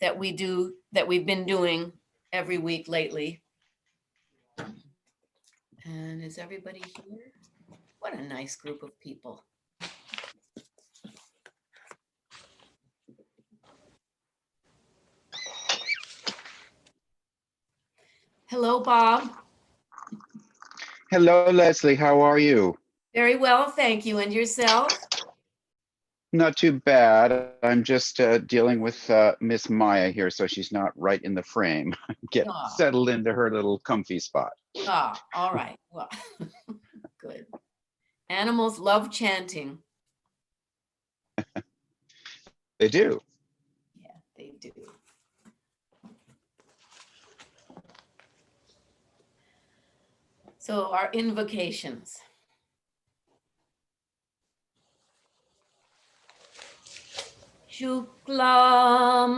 that we've been doing every week lately. And is everybody here? What a nice group of people. Hello, Bob. Hello, Leslie. How are you? Very well, thank you. And yourself? Not too bad. I'm just dealing with Miss Maya here, so she's not right in the frame. Get settled into her little comfy spot. All right. Well, good. Animals love chanting. They do. Yeah, they do. So our invocations. Shuklam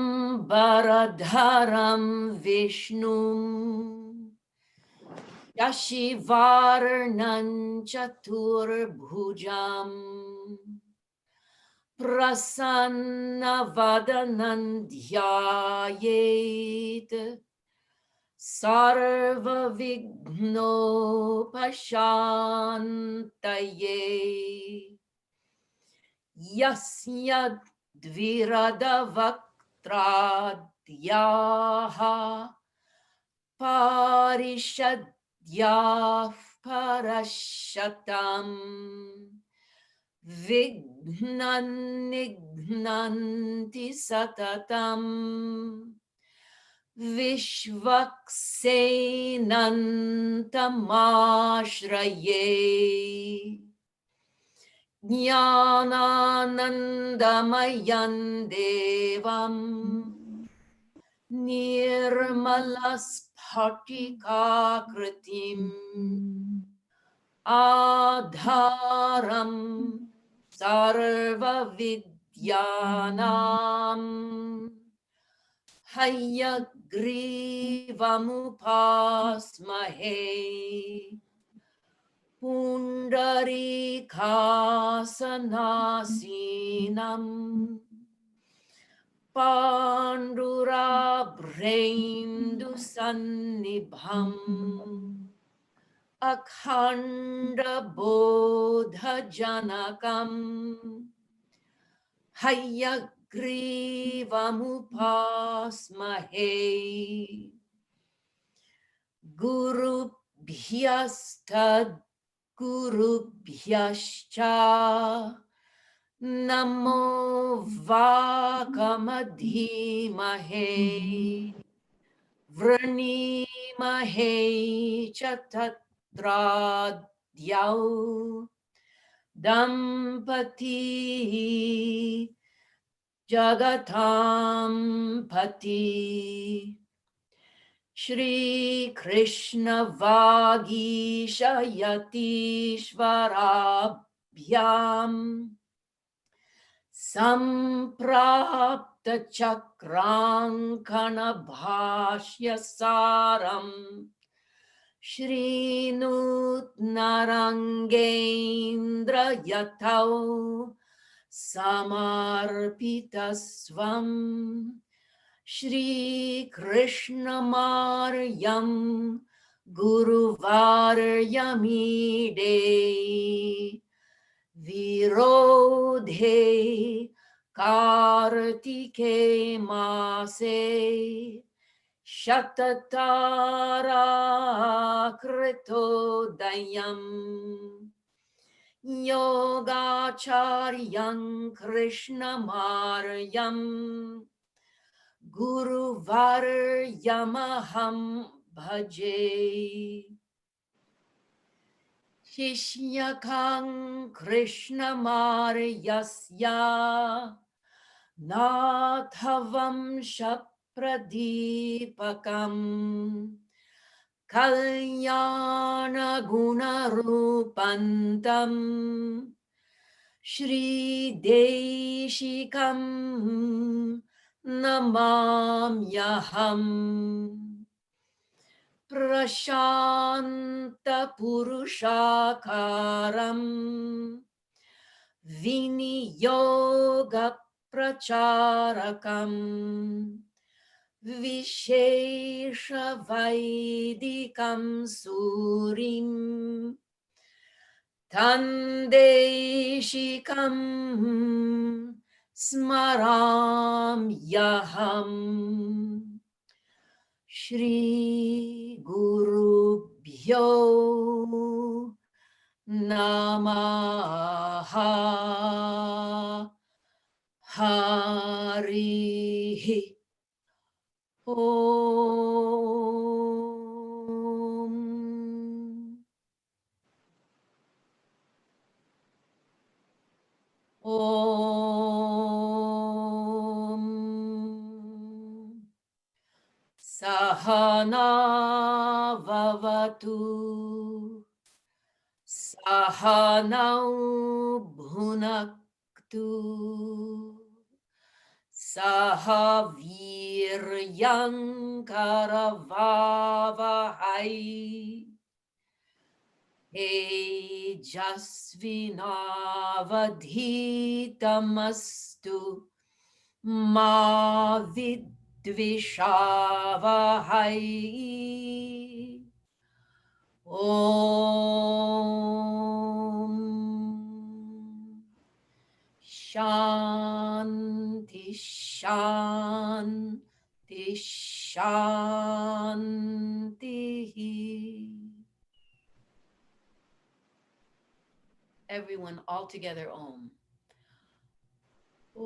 Bharadharam Vishnum Yashivarnan Chaturbhujam Prasanna Vadanan Dhyayet Sarva Vigno Pashantaye Yasya Dviradavaktradyah Parishadyah Parashatam Vignan Nignanti Satatam Vishvaksenantamashraye Jnananandamayan devam Nirmalaspatikakritim Adharam Sarva Vidyanam Hayagrivamupassmahe Pundarikaasanasinam Pandurabhrendusannibham Akhanda Bodhajanakam Hayagrivamupassmahe Gurubhyastad Gurubhyascha Namo Vakamadhimahe Vranimahe Chatatradyau Dampati Jagatam Pati Shri Krishna Vagishayatishvarabhyam Samprapta Chakrankana Bhashya Saram Shri Nutnarangendra Yatau Samarpitasvam Shri Krishna Maryam Guru Varyamide Virodhe Kartike Mase Shatatara Kritodayam Yogacharyam Krishna Maryam Guru Varyamaham Bhaje Shishyakam Krishna Maryasya Nathavam Shapradipakam Kalyana Gunarupantam Shri Deshikam Namamyaham Prashanta Purushakaram Viniyoga Pracharakam Vishesha Vaidikam Surim Tandeshikam Smaram Yaham Shri Guru Bhyo Namaha Hari Om. Om. Sahana Vavatu Sahanau Bhunaktu Sahaviryankaravavahai Tejasvinavadhitamastu Ma Vidvishavahai Om Shanti Shanti Shanti. Everyone all together, Om. Om.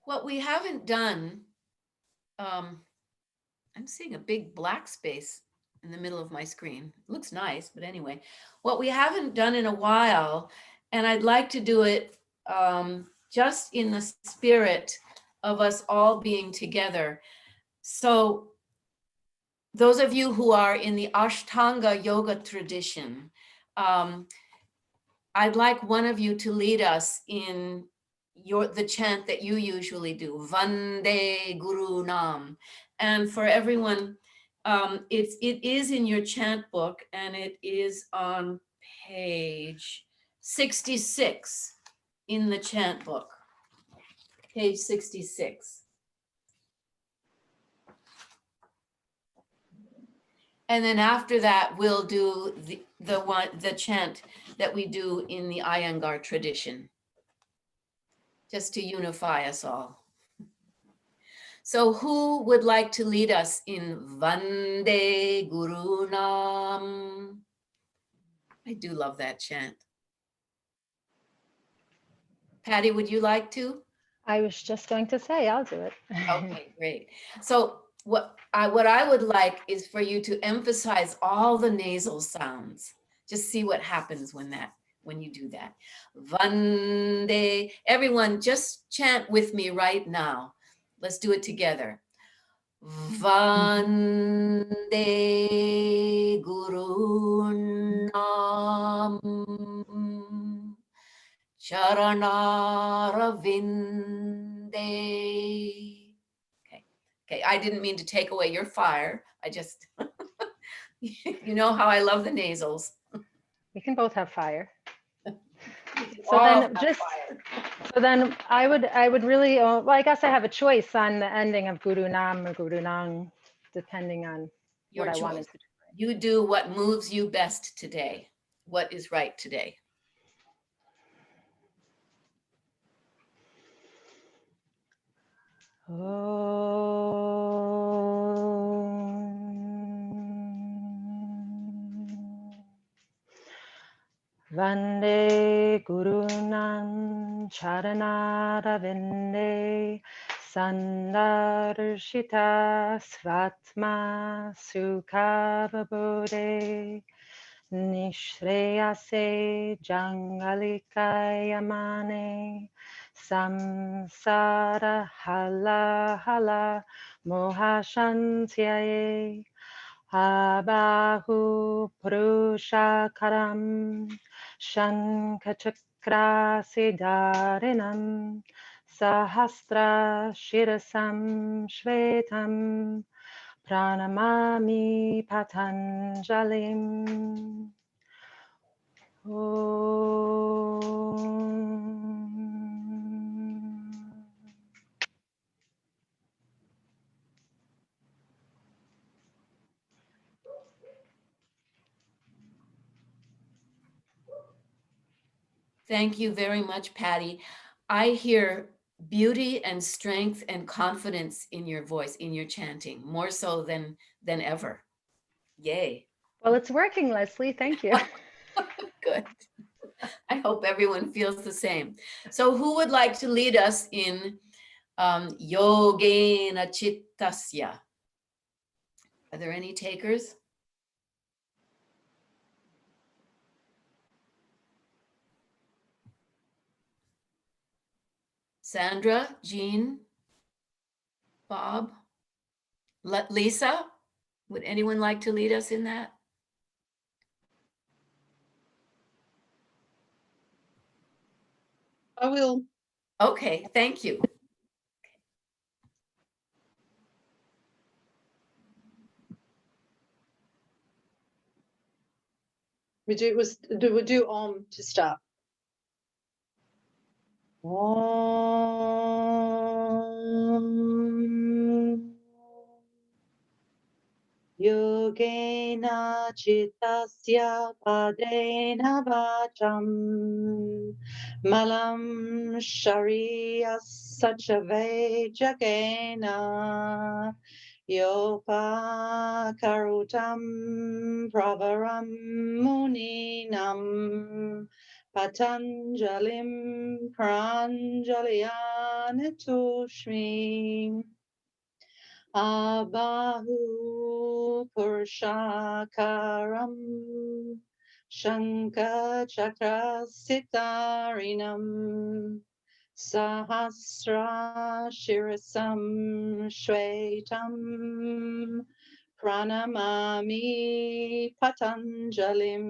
What we haven't done, I'm seeing a big black space in the middle of my screen. It looks nice, but anyway, what we haven't done in a while, and I'd like to do it just in the spirit of us all being together. So those of you who are in the Ashtanga yoga tradition, I'd like one of you to lead us in the chant that you usually do, Vande Gurunam. And for everyone, it is in your chant book, and it is on page 66 in the chant book, page 66. And then after that, we'll do the chant that we do in the Iyengar tradition, just to unify us all. So who would like to lead us in Vande Gurunam? I do love that chant. Patty, would you like to? I was just going to say, I'll do it. Okay, great. So what I would like is for you to emphasize all the nasal sounds. Just see what happens when you do that. Vande. Everyone, just chant with me right now. Let's do it together. Vande Gurunam Charanaravinde. Okay, I didn't mean to take away your fire. I just, you know how I love the nasals. We can both have fire. So then I would really, well, I guess I have a choice on the ending of Guru Nam or Guru Nang, depending on your what choice. I wanted to do. You do what moves you best today. What is right today? Vande Gurunam Charanaravinda Sandarshita Svatma Sukhavabodhe Nishreyase Jangalikayamane Samsara Hala Hala Mohashantyaye Abahu Purushakaram Shankachakram chakra siddharinam sahasra shirasam shvetam pranamami patanjalim. Om. Thank you very much, Patty. I hear beauty and strength and confidence in your voice, in your chanting, more so than ever. Yay. Well, it's working, Leslie. Thank you. Good. I hope everyone feels the same. So who would like to lead us in Yogena Chittasya? Are there any takers? Sandra, Jean, Bob, Lisa, would anyone like to lead us in that? I will. Okay, thank you. We do Om to start. Om. Yogena chittasya padena vacham malam shariya sachave jagena yopa karutam pravaram muninam patanjalim pranjalyanatushmi Abahu Purushakaram Shanka Chakra Sitarinam Sahasra Shirasam Shvetam Pranamami Patanjalim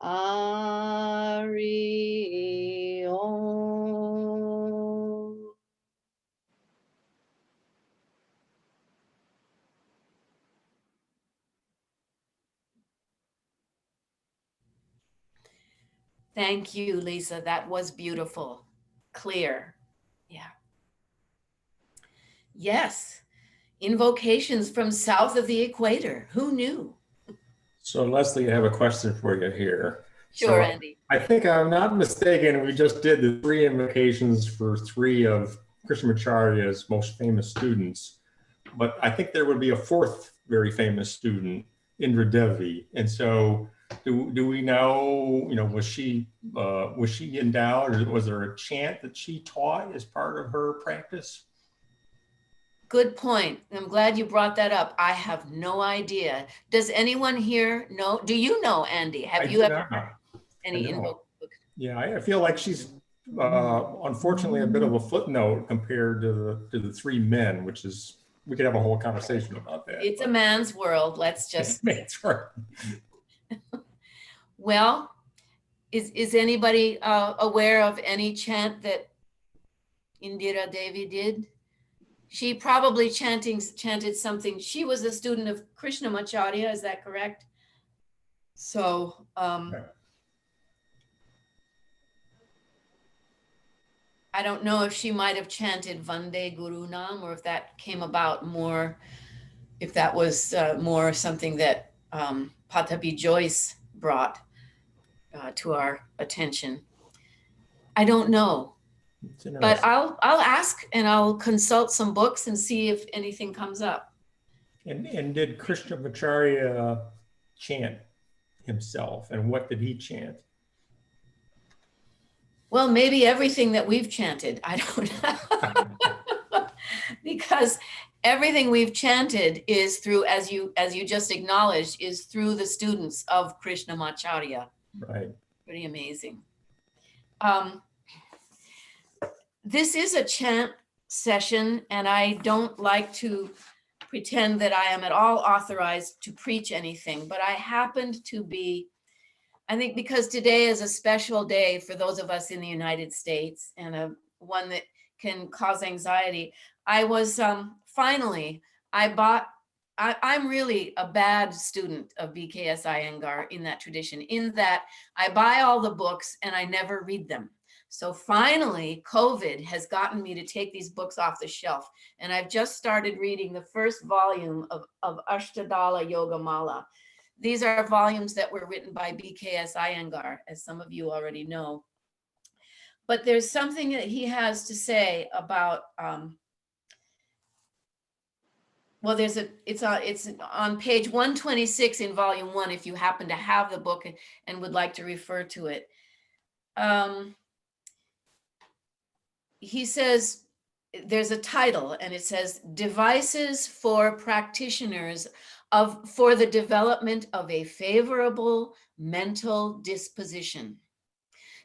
Ari Om. Thank you, Lisa. That was beautiful, clear. Yeah. Yes, invocations from south of the equator. Who knew? So Leslie, I have a question for you here. Sure, So Andy. I think I'm not mistaken. We just did the 3 invocations for 3 of Krishnamacharya's most famous students, but I think there would be a 4th very famous student, Indra Devi. And so do we know, was she endowed, or was there a chant that she taught as part of her practice? Good point. I'm glad you brought that up. I have no idea. Does anyone here know? Do you know, Andy? Have you ever heard any invocation? Yeah, I feel like she's unfortunately a bit of a footnote compared to the 3 men, which is, we could have a whole conversation about that. It's a man's world. Let's just. That's right. Well, is anybody aware of any chant that Indira Devi did? She probably chanted something. She was a student of Krishnamacharya, is that correct? So I don't know if she might have chanted Vande Gurunam, or if that came about more, if that was more something that Patabi Joyce brought to our attention. I don't know. But I'll ask, and I'll consult some books and see if anything comes up. And did Krishnamacharya chant himself, and what did he chant? Well, maybe everything that we've chanted. I don't know. Because everything we've chanted is through, as you just acknowledged, is through the students of Krishnamacharya. Right. Pretty amazing. This is a chant session, and I don't like to pretend that I am at all authorized to preach anything, but I happened to be I think because today is a special day for those of us in the United States, and one that can cause anxiety. I was finally, I'm really a bad student of BKS Iyengar in that tradition, in that I buy all the books and I never read them. So finally, COVID has gotten me to take these books off the shelf. And I've just started reading the first volume of Ashtadala Yoga Mala. These are volumes that were written by BKS Iyengar, as some of you already know. But there's something that he has to say about, well, it's on page 126 in volume 1, if you happen to have the book and would like to refer to it. He says, there's a title and it says, Devices for Practitioners for the Development of a Favorable Mental Disposition.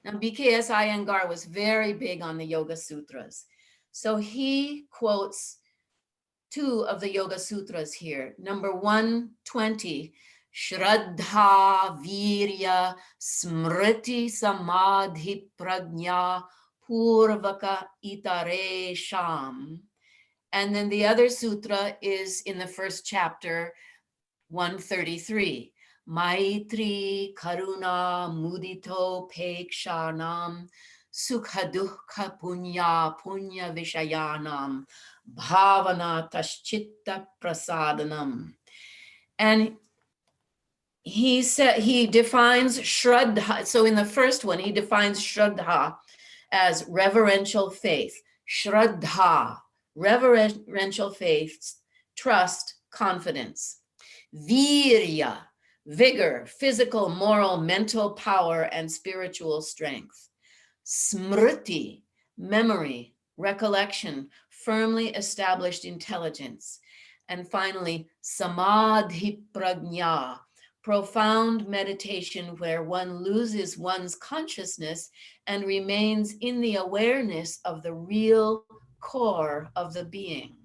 Now, BKS Iyengar was very big on the Yoga Sutras. So he quotes 2 of the Yoga Sutras here. Number 120, Shraddha Virya Smriti Samadhi Prajna Purvaka Itare Sham. And then the other sutra is in the first chapter, 133. Maitri Karuna Mudito Pekshanam Sukha Dukha Punya Vishayanam Bhavana Tashchitta Prasadanam. And he said, he defines Shraddha. So in the first one, he defines Shraddha as reverential faith. Shraddha, reverential faith, trust, confidence. Virya, vigor, physical, moral, mental power, and spiritual strength. Smriti, memory, recollection, firmly established intelligence. And finally, Samadhi Prajna, profound meditation where one loses one's consciousness and remains in the awareness of the real core of the being.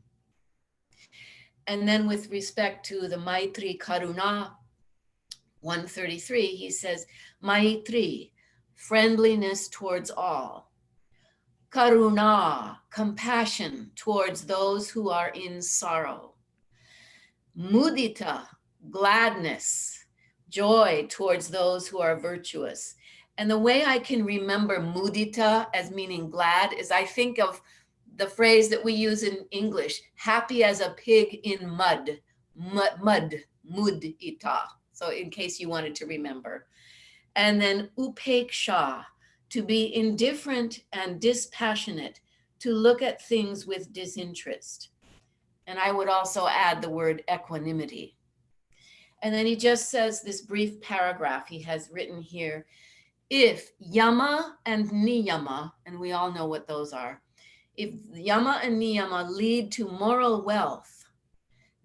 And then with respect to the Maitri Karuna, 133, he says, Maitri, friendliness towards all. Karuna, compassion towards those who are in sorrow. Mudita, gladness, joy towards those who are virtuous. And the way I can remember mudita as meaning glad is I think of the phrase that we use in English, happy as a pig in mud, mudita. So in case you wanted to remember. And then upeksha, to be indifferent and dispassionate, to look at things with disinterest. And I would also add the word equanimity. And then he just says this brief paragraph he has written here. If yama and niyama, and we all know what those are, if yama and niyama lead to moral wealth,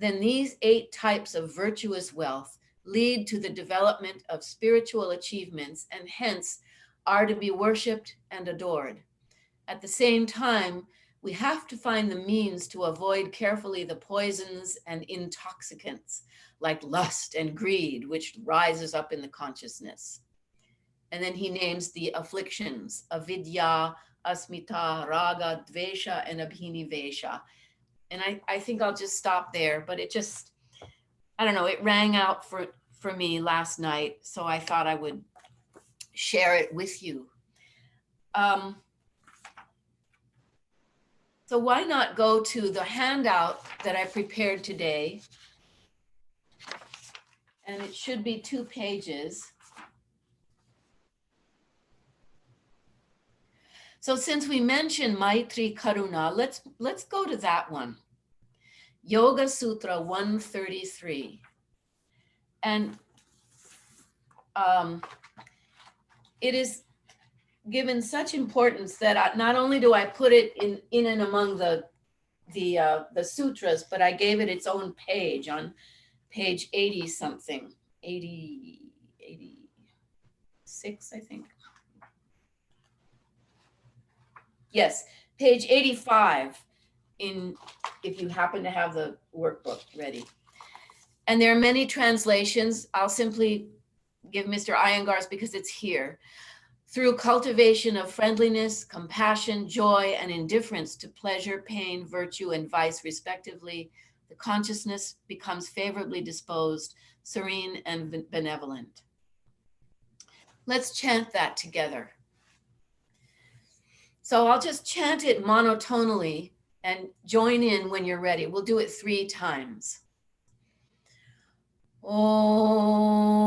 then these 8 types of virtuous wealth lead to the development of spiritual achievements and hence are to be worshipped and adored. At the same time, we have to find the means to avoid carefully the poisons and intoxicants like lust and greed, which rises up in the consciousness. And then he names the afflictions, avidya, asmita, raga, dvesha, and abhinivesha. And I think I'll just stop there, but it just, I don't know, it rang out for me last night, so I thought I would share it with you. So why not go to the handout that I prepared today? And it should be 2 pages. So since we mentioned Maitri Karuna, let's go to that one. Yoga Sutra 133. And it is given such importance that not only do I put it in and among the sutras, but I gave it its own page on page 80 something, 86, I think. Yes, page 85 if you happen to have the workbook ready. And there are many translations. I'll simply give Mr. Iyengar's because it's here. Through cultivation of friendliness, compassion, joy, and indifference to pleasure, pain, virtue, and vice, respectively, the consciousness becomes favorably disposed, serene, and benevolent. Let's chant that together. So I'll just chant it monotonally and join in when you're ready. We'll do it 3 times. Om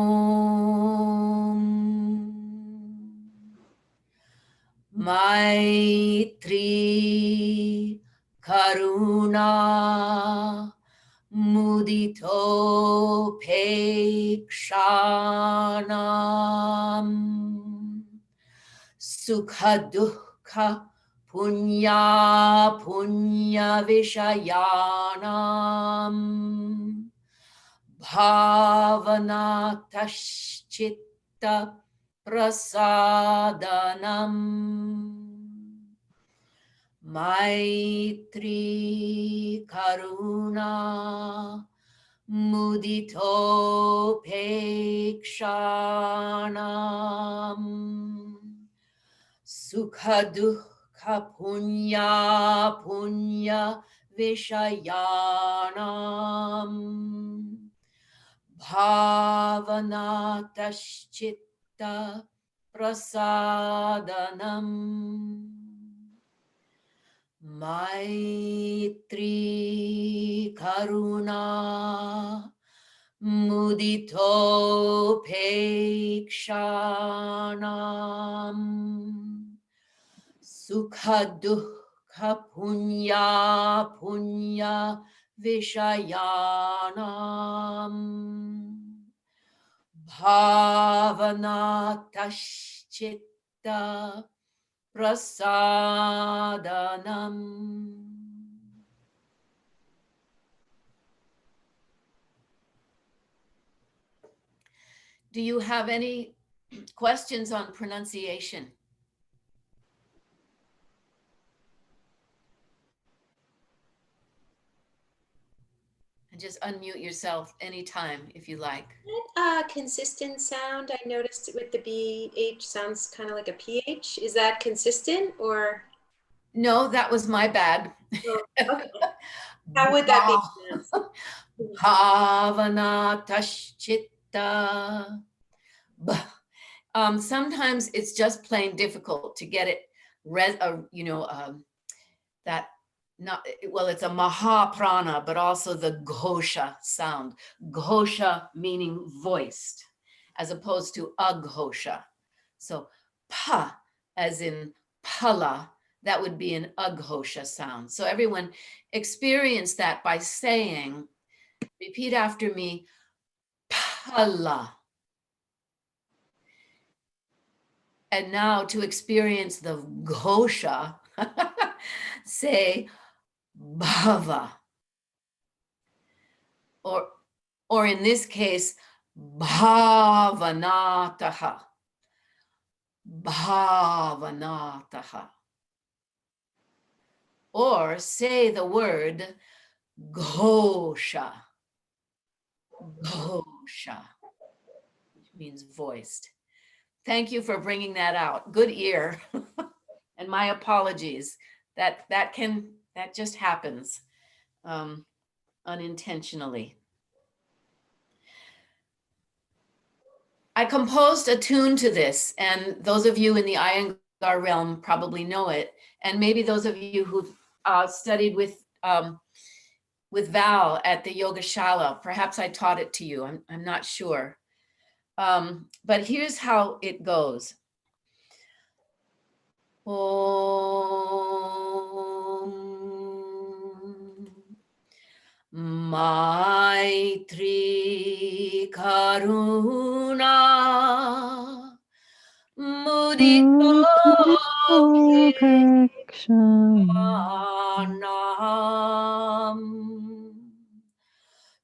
Maitri Karuna Mudito Pekshanam Sukha Dukkha Punya Punya Vishayanam Bhavana Tashchitta Prasadanam Maitri Karuna Mudito Pekshanam Sukha Dukkha Punya Punya Vishayanam Bhavana Tashchitta Prasadanam Maitri Karuna Mudito Pekshanam Sukha Dukkha Punya Punya Vishayanam Bhavana Tashchitta Prasadanam. Do you have any questions on pronunciation? And just unmute yourself anytime if you like. Consistent sound. I noticed with the BH sounds kind of like a PH. Is that consistent or? No, that was my bad. Oh, okay. How would that be pronounced? Bhavana Tashchitta. Sometimes it's just plain difficult to get it, that not, well, it's a Maha Prana, but also the Ghosha sound. Ghosha meaning voiced, as opposed to Aghosha. So pa, as in pala, that would be an Aghosha sound. So everyone experience that by saying, repeat after me, pala. And now to experience the Ghosha, say bhava. Or in this case, bhavanataha. Bhavanataha. Or say the word Ghosha. Ghosha, which means voiced. Thank you for bringing that out. Good ear. And my apologies. That just happens unintentionally. I composed a tune to this, and those of you in the Iyengar realm probably know it. And maybe those of you who've studied with Val at the Yogashala, perhaps I taught it to you. I'm not sure. But here's how it goes. Om Maitri Karuna Mudito Pekshanam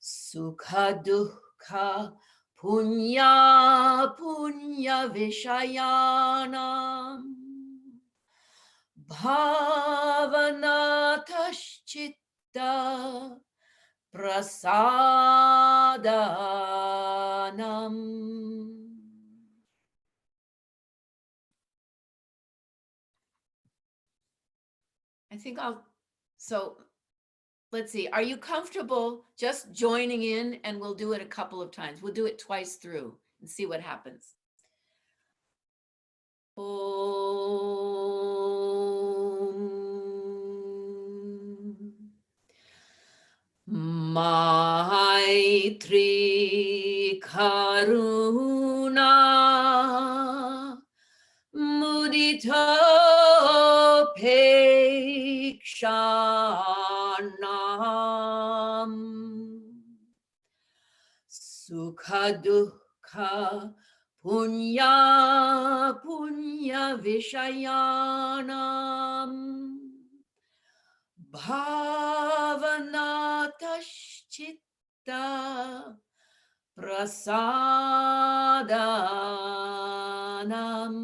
Sukha Dukkha Punya Punya Vishayanam Bhavana Tashchitta Prasadanam I think so let's see. Are you comfortable just joining in, and we'll do it a couple of times. We'll do it twice through and see what happens. Maitri Karuna Mudita Pekshanam Sukha Dukha Punya Punya Vishayanam Bhavanataschita Prasadanam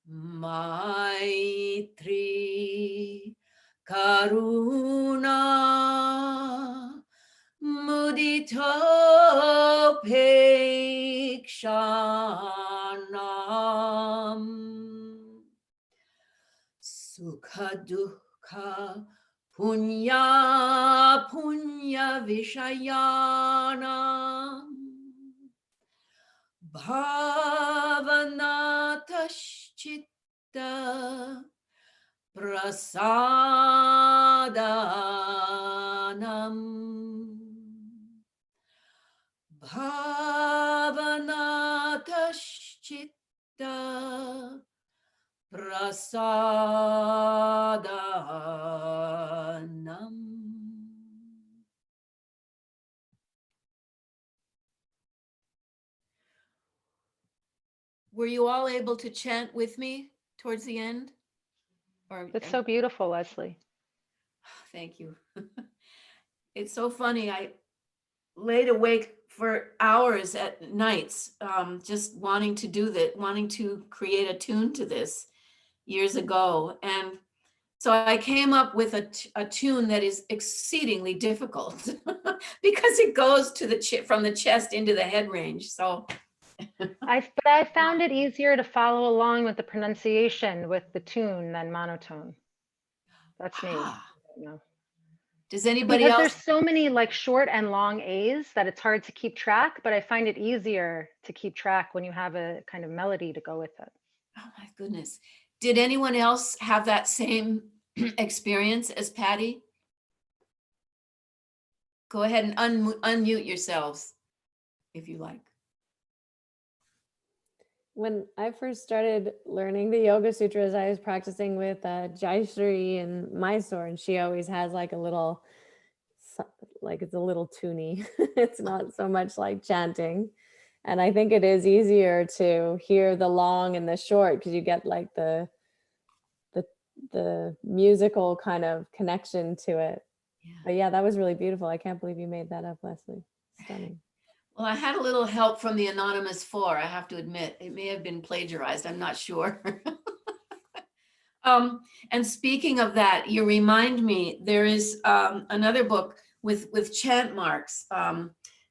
Maitri Karuna Mudita Pekshanam Sukha Dukha Punya Punya Vishayanam Bhavanataschita Prasadanam Bhavanataschita Prasadanam. Were you all able to chant with me towards the end? Or That's so beautiful, Leslie. thank you. It's so funny. I laid awake for hours at nights, just wanting to do that, wanting to create a tune to this years ago. And so I came up with a tune that is exceedingly difficult because it goes to from the chest into the head range. So But I found it easier to follow along with the pronunciation with the tune than monotone. That's me. No. Does anybody Because else? there's so many like short and long A's that it's hard to keep track, but I find it easier to keep track when you have a kind of melody to go with it. Oh my goodness. Did anyone else have that same experience as Patty? Go ahead and unmute yourselves if you like. When I first started learning the Yoga Sutras, I was practicing with Jayashree in Mysore, and she always has like a little, like it's a little tuney. It's not so much like chanting. And I think it is easier to hear the long and the short because you get like the musical kind of connection to it. Yeah. But yeah, that was really beautiful. I can't believe you made that up, Leslie. Stunning. Well, I had a little help from the Anonymous Four, I have to admit. It may have been plagiarized, I'm not sure. And speaking of that, you remind me, there is another book with chant marks,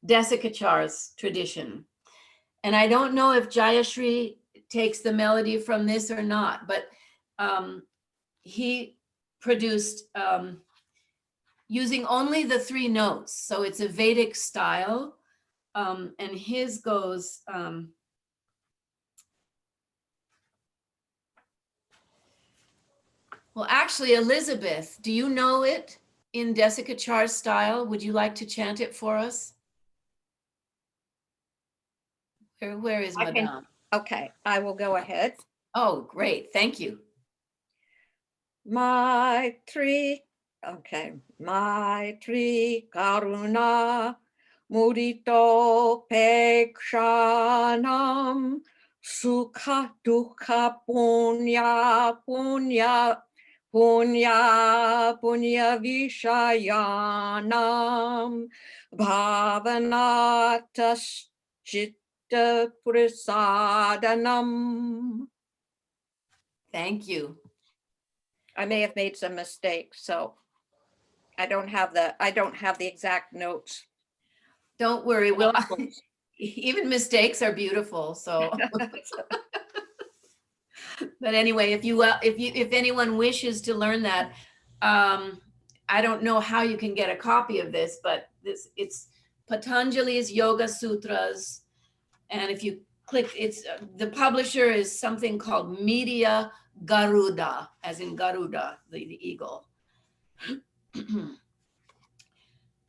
Desikachar's tradition. And I don't know if Jayashree takes the melody from this or not, but he produced using only the 3 notes. So it's a Vedic style. And his goes, well, actually, Elizabeth, do you know it in Desikachar's style? Would you like to chant it for us? Where is I can- Madame? Okay, I will go ahead. Oh, great, thank you. Maitri, okay. Maitri Karuna Mudito Pekshanam Sukha Dukha Punya Punya Punya Punya Vishayanam Bhavanatas Chitta Prasadanam. Thank you. I may have made some mistakes, so I don't have the exact notes. Don't worry, even mistakes are beautiful, so But anyway, if anyone wishes to learn that, I don't know how you can get a copy of this, but it's Patanjali's Yoga Sutras. And if you click, the publisher is something called Media Garuda, as in Garuda, the eagle.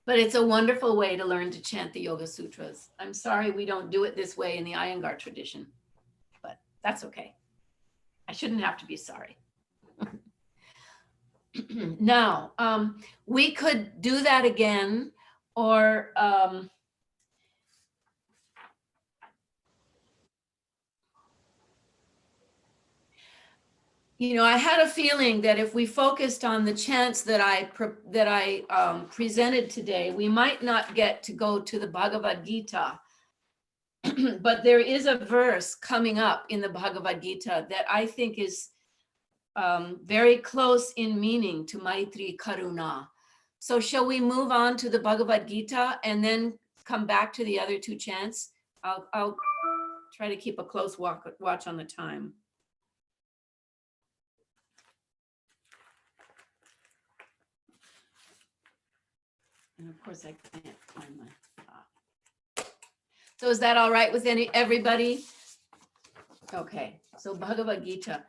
But it's a wonderful way to learn to chant the Yoga Sutras. I'm sorry we don't do it this way in the Iyengar tradition, but that's okay. I shouldn't have to be sorry. Now, we could do that again, or I had a feeling that if we focused on the chants that I presented today, we might not get to go to the Bhagavad Gita. But there is a verse coming up in the Bhagavad Gita that I think is very close in meaning to Maitri Karuna. So shall we move on to the Bhagavad Gita and then come back to the other two chants? I'll try to keep a close watch on the time. And of course I can't find my. So is that all right with everybody? Okay, so Bhagavad Gita.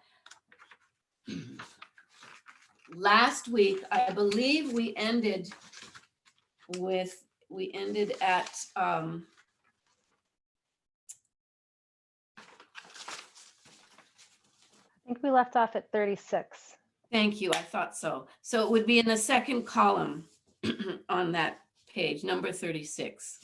Last week, I believe we ended at I think we left off at 36. Thank you, I thought so. So it would be in the second column on that page, number 36.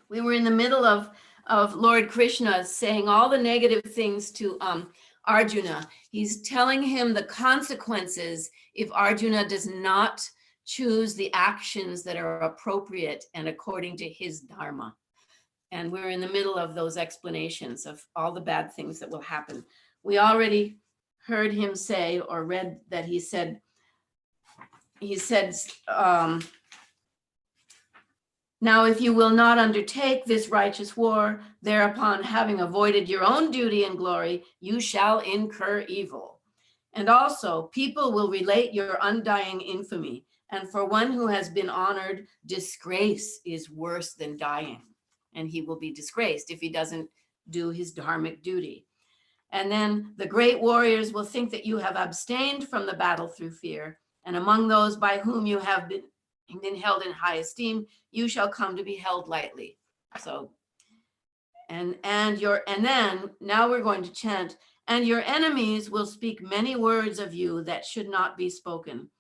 We were in the middle of Lord Krishna saying all the negative things to Arjuna. He's telling him the consequences if Arjuna does not choose the actions that are appropriate and according to his dharma. And we're in the middle of those explanations of all the bad things that will happen. We already heard him say or read that he said, now, if you will not undertake this righteous war, thereupon having avoided your own duty and glory, you shall incur evil. And also, people will relate your undying infamy. And for one who has been honored, disgrace is worse than dying. And he will be disgraced if he doesn't do his dharmic duty. And then the great warriors will think that you have abstained from the battle through fear. And among those by whom you have been held in high esteem, you shall come to be held lightly. So, and then now we're going to chant, and your enemies will speak many words of you that should not be spoken,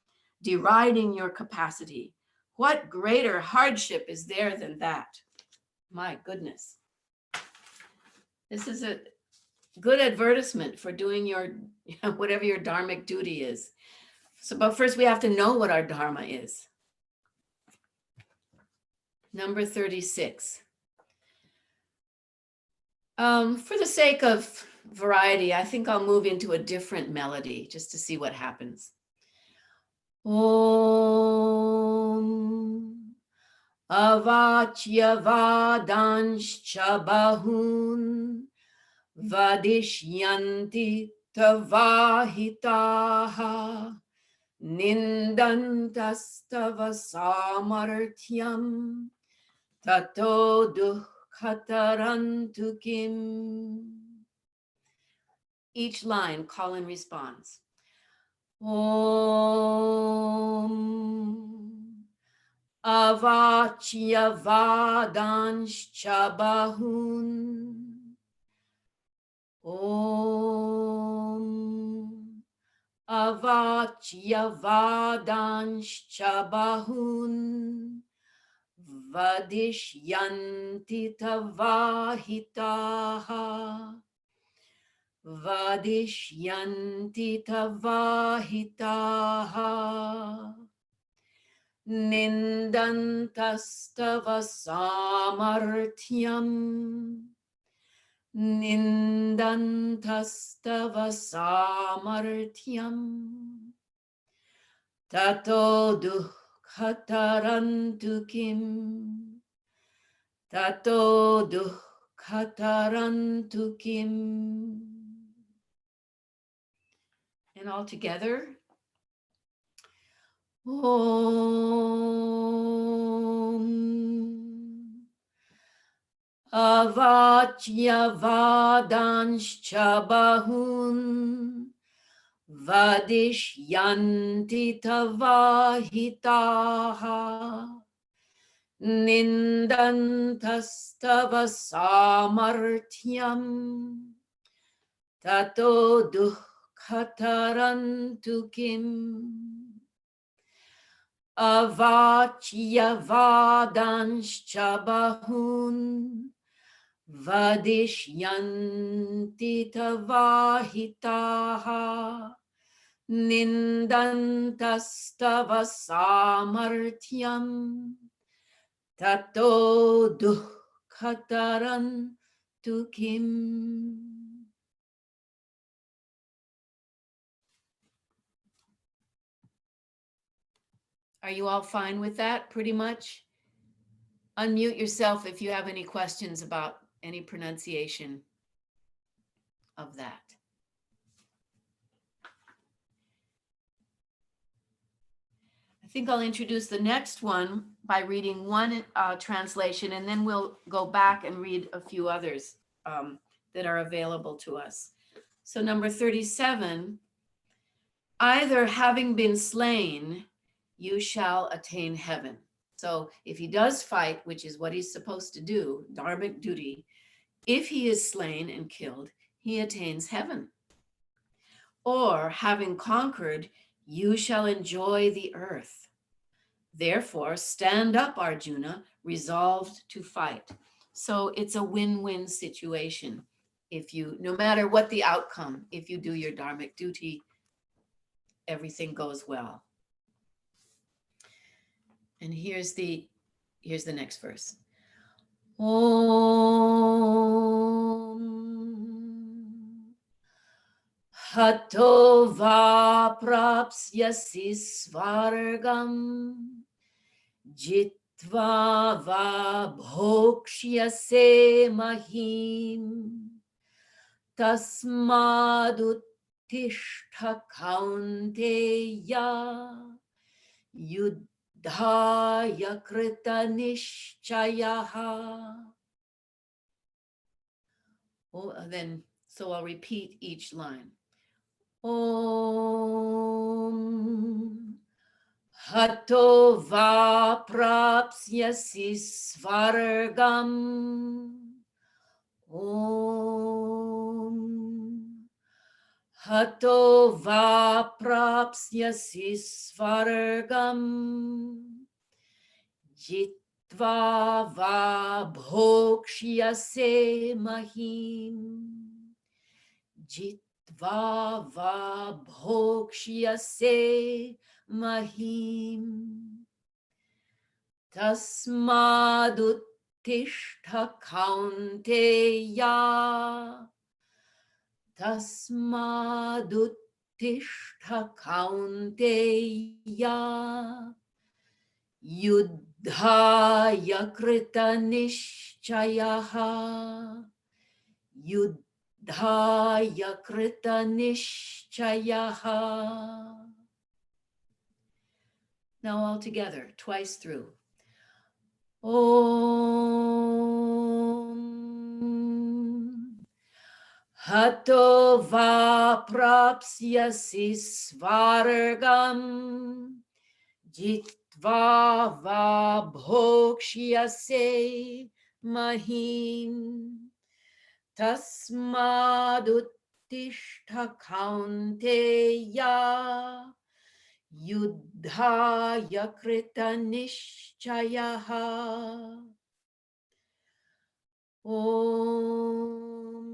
deriding your capacity. What greater hardship is there than that? My goodness. This is a good advertisement for doing your, whatever your dharmic duty is. So, but first we have to know what our dharma is. Number 36. For the sake of variety, I think I'll move into a different melody just to see what happens. Om Avachya Vadanscha Bahun Vadishyanti Tavahitaha Nindantastava Samarthyam Tato Dukhatarantu Kim. Each line, call and response. Om Avachya Vadanscha Bahun. Om Avachya Vadanscha Bahun. Vadishyanti Tavahitaha. Vadishyanti Tavahitaha. Nindantastava Samarthyam. Nindantastava Samarthyam. Tato dukkatarantu kim. Tato dukkatarantu kim. And all together. Om. Avachya vadanscha bahun. Vadishyanti tavahitaha. Nindantastava samarthyam. Tato dukkatarantu kim. Avachya vadanscha bahun. Vadishyanti tavahitaha. Nindantastava samarthyam. Tato dukkatarantu kim. Are you all fine with that, pretty much? Unmute yourself if you have any questions about any pronunciation of that. I think I'll introduce the next one by reading one translation, and then we'll go back and read a few others that are available to us. So number 37, either having been slain, you shall attain heaven. So if he does fight, which is what he's supposed to do, dharmic duty, if he is slain and killed, he attains heaven. Or having conquered, you shall enjoy the earth. Therefore, stand up, Arjuna, resolved to fight. So it's a win-win situation. If you, no matter what the outcome, if you do your dharmic duty, everything goes well. And here's the next verse. Om Hato va prapsyasi svargam jitva va bhokshyase mahim tasmaduttishta kaunteya Yudhaya krita nishchayaha. Oh, so I'll repeat each line. Om Hato va prapsyasi svargam. Om Hato va prapsyasi svargam. Jitva va bhokshyase mahim. Jitva va bhokshyase mahim. Tasmaduttishta kaunteya. Tasmaduttishta kaunteya. Yudhaya krita nishchayaha. Yudhaya krita nishchayaha. Now all together, twice through. Om Hato va prapsyasi svargam. Jitva va bhokshyase mahim. Tasmaduttishta kaunteya. Yudhaya krita nishchayaha. Om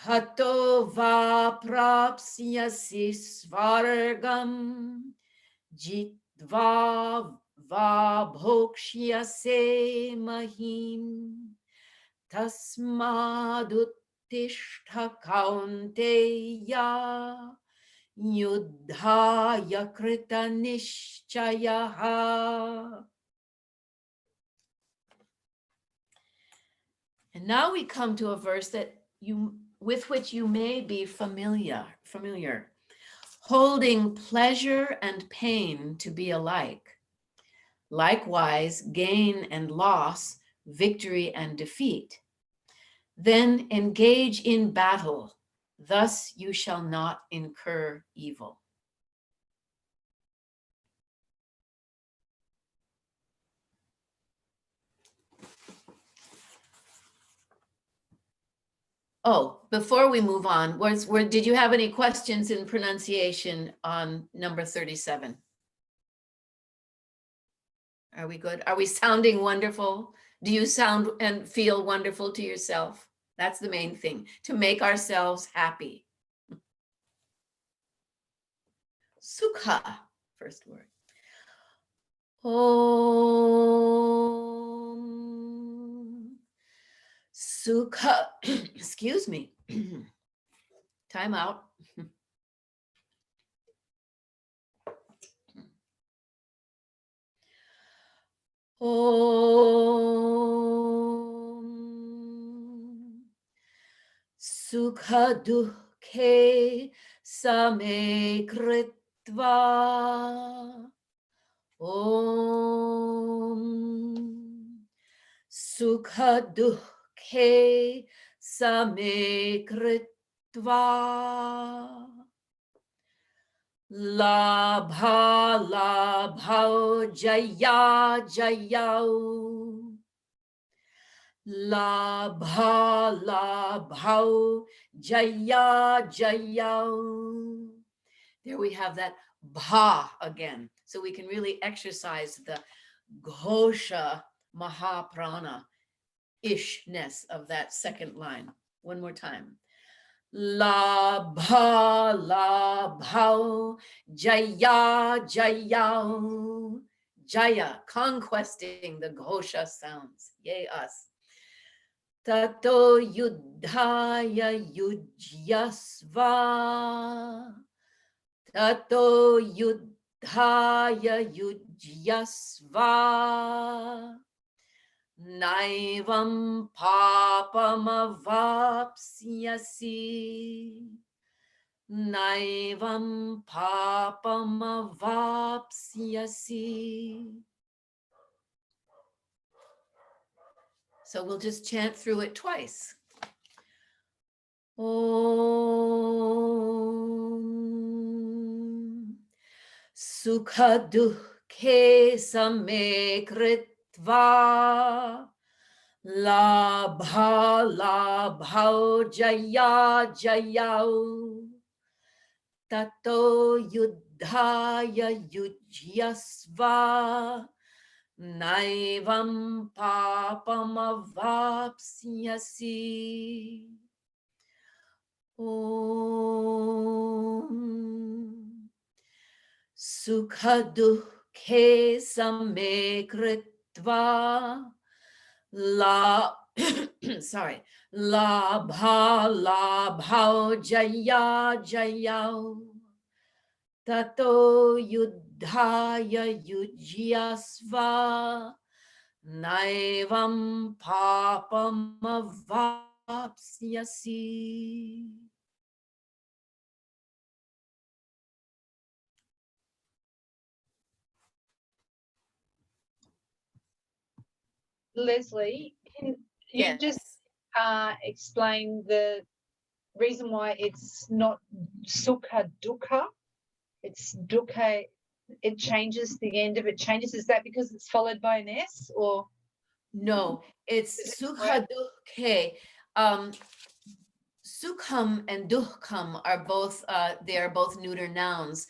Hato va prapsyasi svargam. Jitva va bhokshyase mahim. Tasmaduttishta kaunteya. Yuddhaya krita nishchayaha. And now we come to a verse that with which you may be familiar. Holding pleasure and pain to be alike. Likewise, gain and loss, victory and defeat. Then engage in battle. Thus you shall not incur evil. Oh, before we move on, did you have any questions in pronunciation on number 37? Are we good? Are we sounding wonderful? Do you sound and feel wonderful to yourself? That's the main thing, to make ourselves happy. Sukha, first word. Om. Sukha, excuse me. Time out. Om. Sukha dukhe same kritva. Om. Sukha dukhe same kritva. Labha labhao jaya jayao. Labha labhao jaya jayao. There we have that bha again. So we can really exercise the ghosha mahaprana ishness of that second line. One more time. Labha labhao jaya jayao. Jaya, conquesting the ghosha sounds. Yay us. Tato yuddhaya yujyasva. Tato yuddhaya yujyasva. Naivam papamavapsyasi. Naivam papamavapsyasi. So we'll just chant through it twice. Om. Sukha dukhe same kritva. Labha labhao jaya jayao. Tato yuddhaya yujyasva. Naivam papamavapsyasi. Om. Sukha dukhe same kritva. Labha labhao jaya jayao. Tato yuddhaya yujyasva. Naivam papamavapsyasi. Leslie, can you Yes. just explain the reason why it's not sukha dukkha? It's dukkha. It changes, the end of it changes. Is that because it's followed by an S, or? No, it's Is it sukha dukhe. Sukham and dukham are both they are both neuter nouns,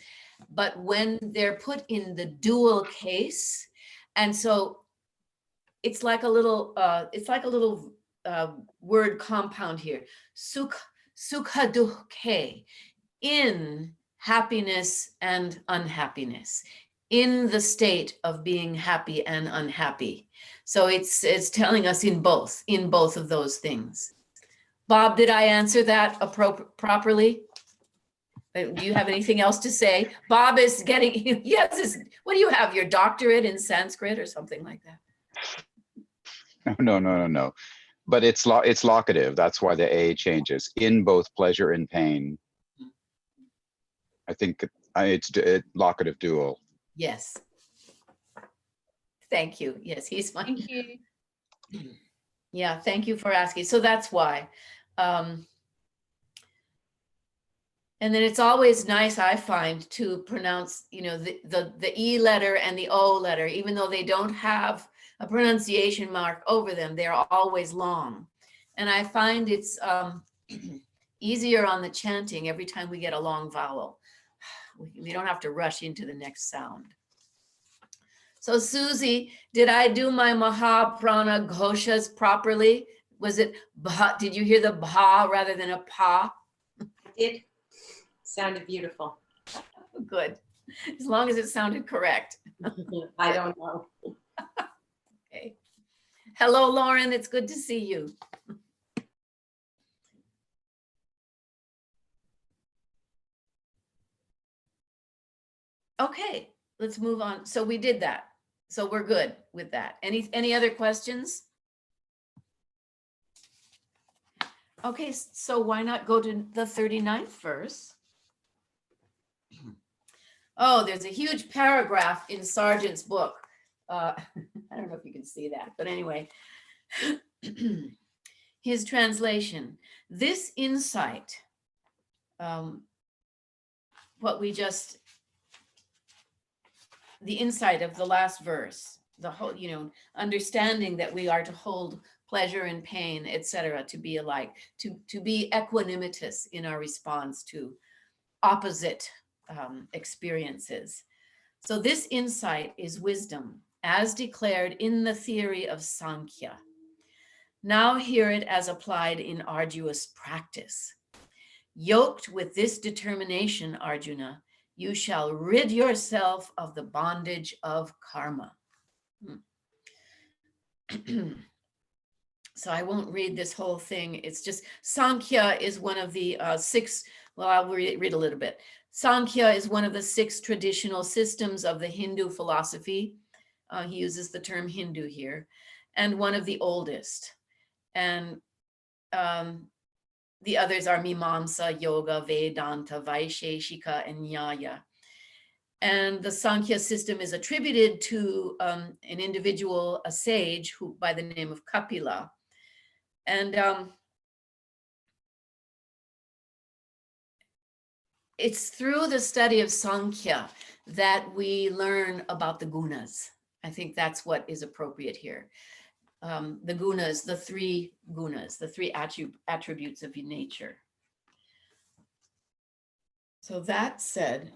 but when they're put in the dual case, and so it's like a little word compound here. Sukha dukhe, in happiness and unhappiness, in the state of being happy and unhappy. So it's telling us in both of those things. Bob, did I answer that properly? Do you have anything else to say? Bob is getting, yes, what do you have? Your doctorate in Sanskrit or something like that? No. But it's locative. That's why the A changes in both pleasure and pain. I think it's locative dual. Yes. Thank you. Yes, he's fine. Thank you. Yeah, thank you for asking. So that's why. And then it's always nice, I find, to pronounce, the E letter and the O letter, even though they don't have a pronunciation mark over them, they're always long. And I find it's easier on the chanting every time we get a long vowel. We don't have to rush into the next sound. So Susie, did I do my Mahaprana Ghoshas properly? Was it, did you hear the bha rather than a pa? I did. Sounded beautiful. Good. As long as it sounded correct. I don't know. Okay. Hello, Lauren. It's good to see you. Okay, let's move on. So we did that. So we're good with that. Any other questions? Okay, so why not go to the 39th verse? Oh, there's a huge paragraph in Sargent's book. I don't know if you can see that, but anyway. His translation, this insight, the insight of the last verse, the whole, understanding that we are to hold pleasure and pain, etc., to be alike, to be equanimitous in our response to opposite experiences. So this insight is wisdom, as declared in the theory of Sankhya. Now hear it as applied in arduous practice. Yoked with this determination, Arjuna, you shall rid yourself of the bondage of karma. So I won't read this whole thing. It's just Sankhya is one of the 6, well, I'll read a little bit. Sankhya is one of the 6 traditional systems of the Hindu philosophy. He uses the term Hindu here, and one of the oldest. And the others are Mimamsa, Yoga, Vedanta, Vaisheshika, and Nyaya. And the Sankhya system is attributed to an individual, a sage, who by the name of Kapila. And it's through the study of Sankhya that we learn about the gunas. I think that's what is appropriate here. The gunas, the 3 gunas, the 3 attributes of nature. So that said,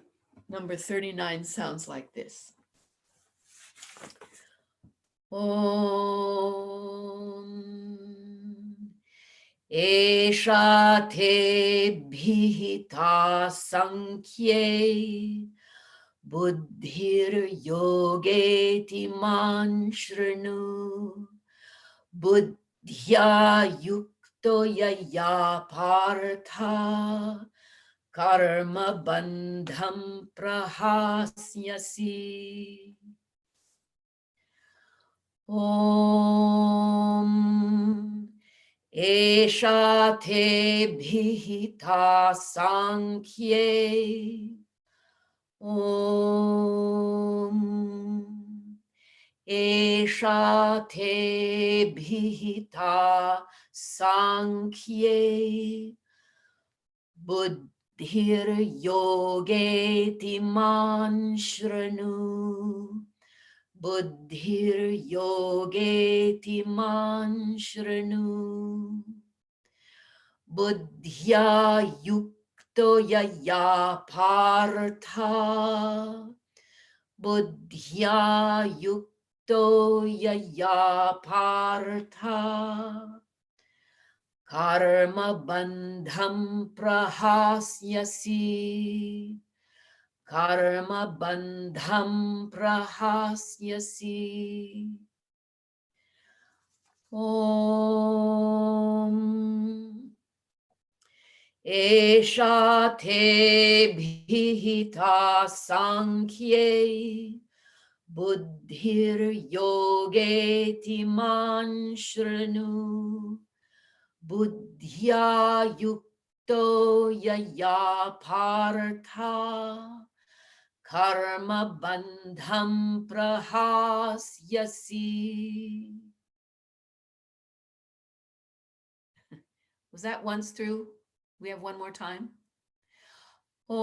number 39 sounds like this. Om Esha te bhita sankhye buddhir yogeti man shrinu buddhya yukto yaya partha karma bandham prahasyasi. Om Esha te bhita sankhye. Om Esha te bhita sankhye. Buddhir yogeti man shranu. Buddhir yogeti man shranu. Buddhya yukto yaya partha. Buddhya yukto yaya partha. Karma bandham prahasyasi. Karma bandham prahasyasi. Om Esha te bhita sankhye buddhir yoge timan shranu buddhya yukto yaya partha karma bandham prahasyasi. Was that once through? We have one more time. Om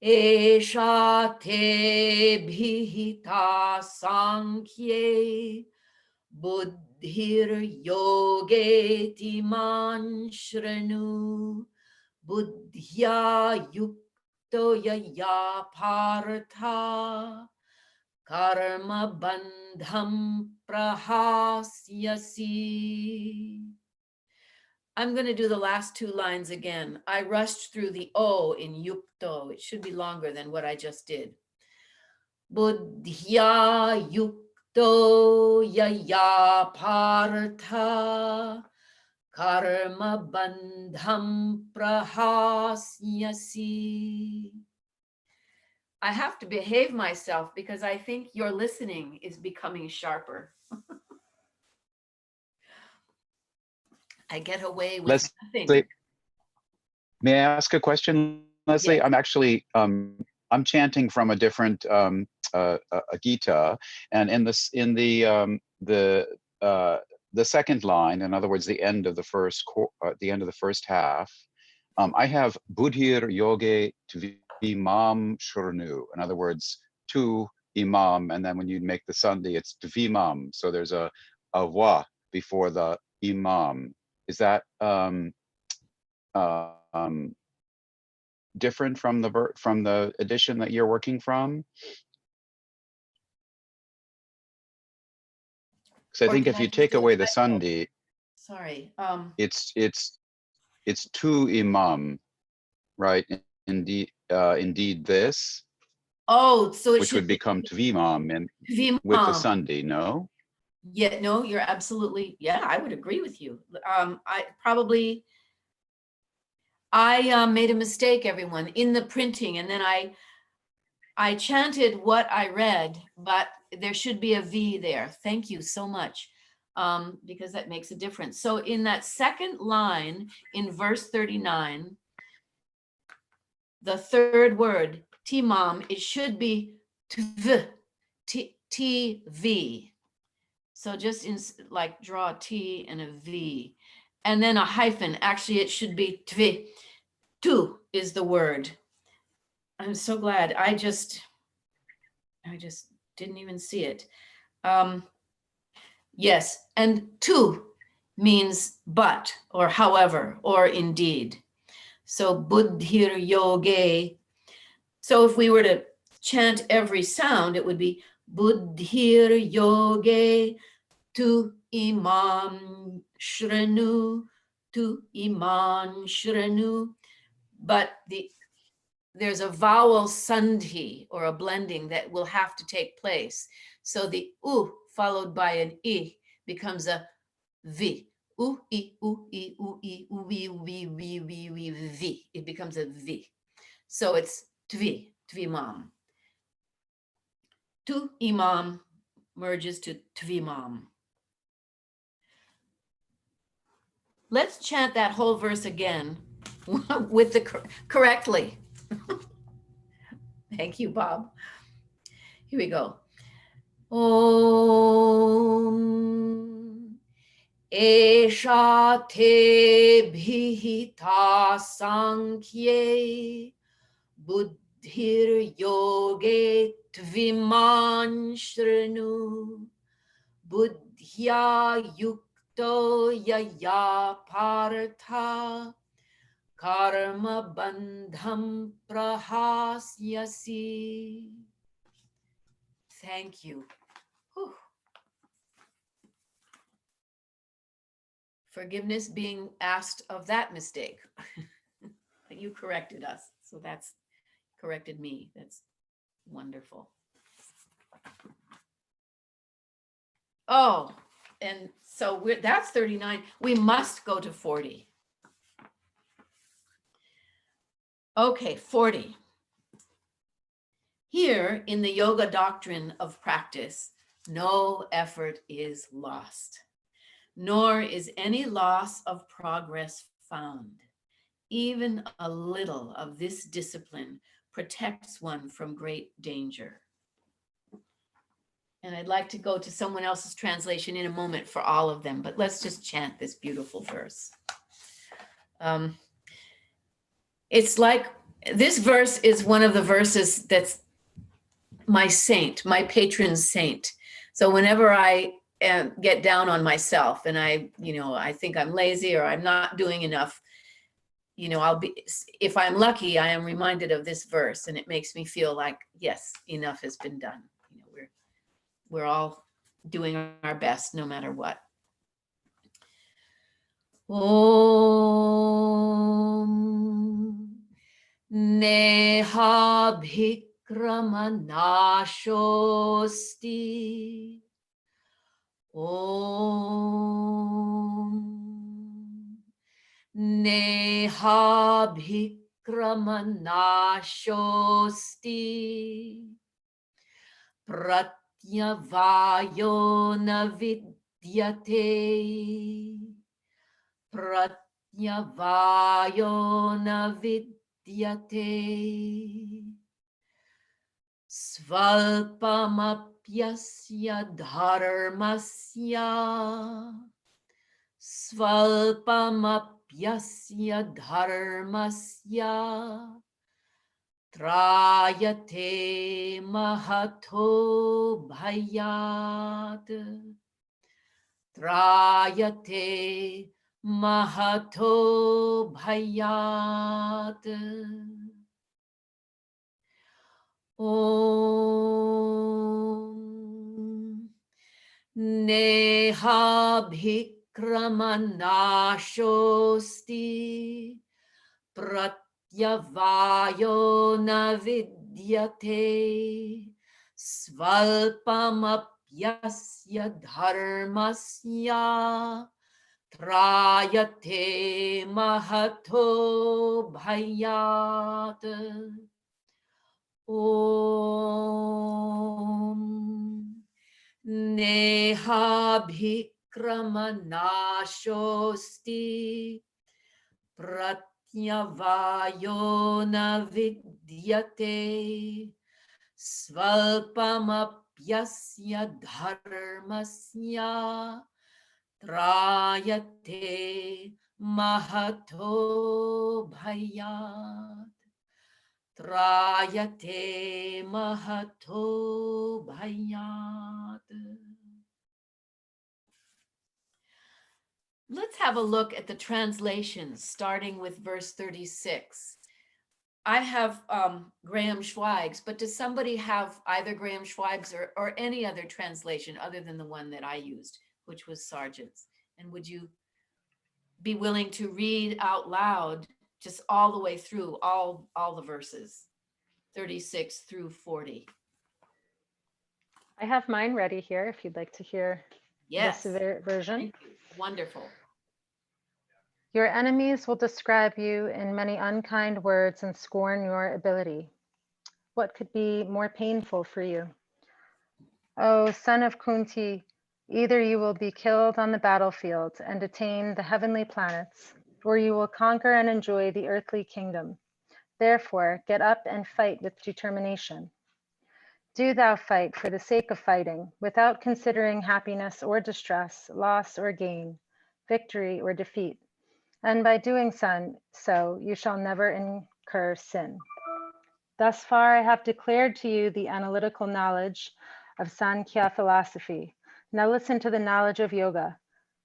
Esha te bhita sankhye buddhir yoge timan shranu buddhya yukto yaya partha karma bandham prahasyasi. I'm going to do the last two lines again. I rushed through the O in yukto. It should be longer than what I just did. Buddhya yukto yaya partha karma bandham prahasyasi. I have to behave myself because I think your listening is becoming sharper. I get away with nothing. Leslie, may I ask a question, Leslie? Yes. I'm actually I'm chanting from a different a Gita, and in the second line, in other words, the end of the first half, I have Buddhir Yoge Tvimam Shurnu. In other words, to Imam, and then when you make the Sandhi, it's Tvimam. So there's a wa before the Imam. Is that different from the edition that you're working from? Because I think if you take away the Sandhi, sorry, it's to Imam, right? Indeed this, oh, so it which should would become Tvimam and with the Sandhi, no? Yeah, no, you're absolutely, yeah, I would agree with you. I made a mistake, everyone, in the printing, and then I chanted what I read, but there should be a V there. Thank you so much, because that makes a difference. So in that second line in verse 39, the third word, timam, it should be tv, tv. So just like draw a T and a V, and then a hyphen. Actually, it should be tvi. Tu is the word. I'm so glad. I just didn't even see it. Yes, and tu means but, or however, or indeed. So buddhir yoge. So if we were to chant every sound, it would be buddhir yoge tu imam shrenu, tu iman shrenu. But there's a vowel sandhi, or a blending, that will have to take place. So the u followed by an I becomes a V. U, I, u, I, u, I, u, vi, vi, vi, vi, vi, vi. It becomes a V. So it's tvi, tvimam. Tu imam merges to tvimam. Let's chant that whole verse again with the correctly. Thank you, Bob. Here we go. Om Esha te bhita sankhye buddhir yoge tviman shrenu buddhya yukto yaya partha karma bandham prahasyasi. Thank you. Whew. Forgiveness being asked of that mistake. You corrected us, so that's corrected me. That's wonderful. Oh, And so that's 39. We must go to 40. Okay, 40. Here in the yoga doctrine of practice, no effort is lost, nor is any loss of progress found. Even a little of this discipline protects one from great danger. And I'd like to go to someone else's translation in a moment for all of them, but let's just chant this beautiful verse. It's like this verse is one of the verses that's my saint, my patron saint. So whenever I get down on myself and I think I'm lazy or I'm not doing enough, I'll be, if I'm lucky, I am reminded of this verse and it makes me feel like, yes, enough has been done. We're all doing our best no matter what. Om Neha Bhikramanashosti. Om Neha Bhikramanashosti. Pratyavayo na vidyate. Pratyavayo na vidyate. Svalpamapyasya dharmasya. Svalpamapyasya dharmasya. Trayate mahato bhayat. Trayate mahato bhayat. Om Neha Bhikramanashosti. Pratyavayo na vidyate. Svalpamapyasya dharmasya. Trayate mahato bhayat. Om Neha Bhikramanashosti. Pratyavayo na vidyate. Svalpamapyasya dharmasya. Trayate mahato bhayat. Trayate mahato bhayat. Let's have a look at the translations, starting with verse 36. I have Graham Schweig's, but does somebody have either Graham Schweig's or any other translation other than the one that I used, which was Sargent's? And would you be willing to read out loud just all the way through all the verses, 36 through 40? I have mine ready here if you'd like to hear Yes. this version. Thank you. Wonderful. Your enemies will describe you in many unkind words and scorn your ability. What could be more painful for you? O son of Kunti, either you will be killed on the battlefield and attain the heavenly planets, or you will conquer and enjoy the earthly kingdom. Therefore, get up and fight with determination. Do thou fight for the sake of fighting, without considering happiness or distress, loss or gain, victory or defeat. And by doing so, you shall never incur sin. Thus far, I have declared to you the analytical knowledge of Sankhya philosophy. Now listen to the knowledge of yoga,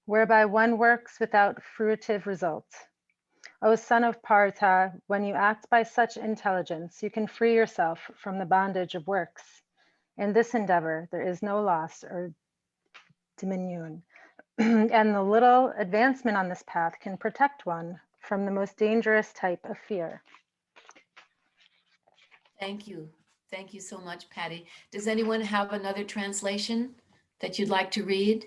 whereby one works without fruitive result. O son of Partha, when you act by such intelligence, you can free yourself from the bondage of works. In this endeavor, there is no loss or diminution. And the little advancement on this path can protect one from the most dangerous type of fear. Thank you. Thank you so much, Patty. Does anyone have another translation that you'd like to read?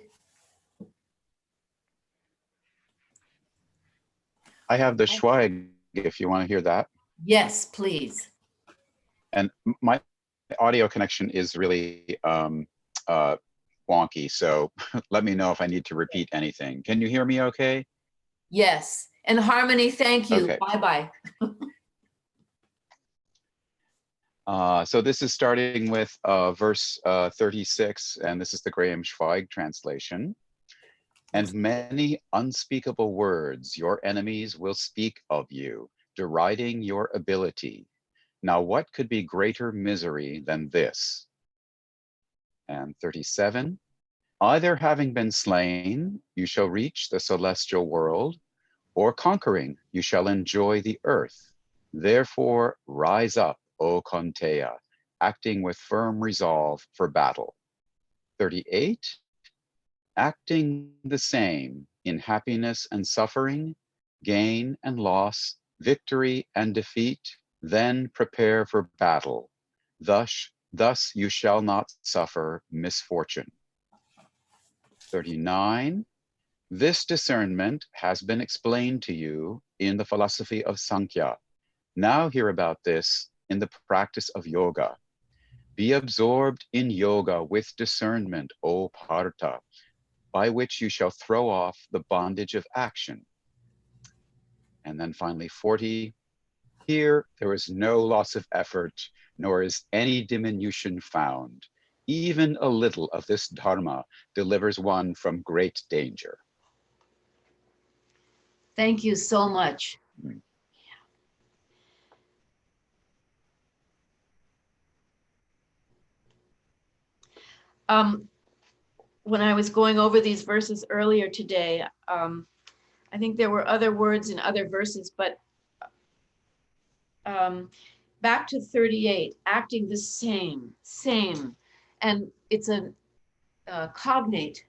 I have the Schweig if you want to hear that. Yes, please. And my audio connection is really wonky, so let me know if I need to repeat anything. Can you hear me okay? Yes. And Harmony, thank you. Okay. Bye-bye. So this is starting with verse 36, and this is the Graham Schweig translation. And many unspeakable words your enemies will speak of you, deriding your ability. Now what could be greater misery than this? And 37, either having been slain, you shall reach the celestial world, or conquering, you shall enjoy the earth. Therefore, rise up, O Konteya, acting with firm resolve for battle. 38, acting the same in happiness and suffering, gain and loss, victory and defeat, then prepare for battle. Thus you shall not suffer misfortune. 39, this discernment has been explained to you in the philosophy of Sankhya. Now hear about this in the practice of yoga. Be absorbed in yoga with discernment, O Partha, by which you shall throw off the bondage of action. And then finally 40, here there is no loss of effort, nor is any diminution found. Even a little of this dharma delivers one from great danger. Thank you so much. When I was going over these verses earlier today, I think there were other words in other verses, but back to 38, acting the same, and it's a cognate,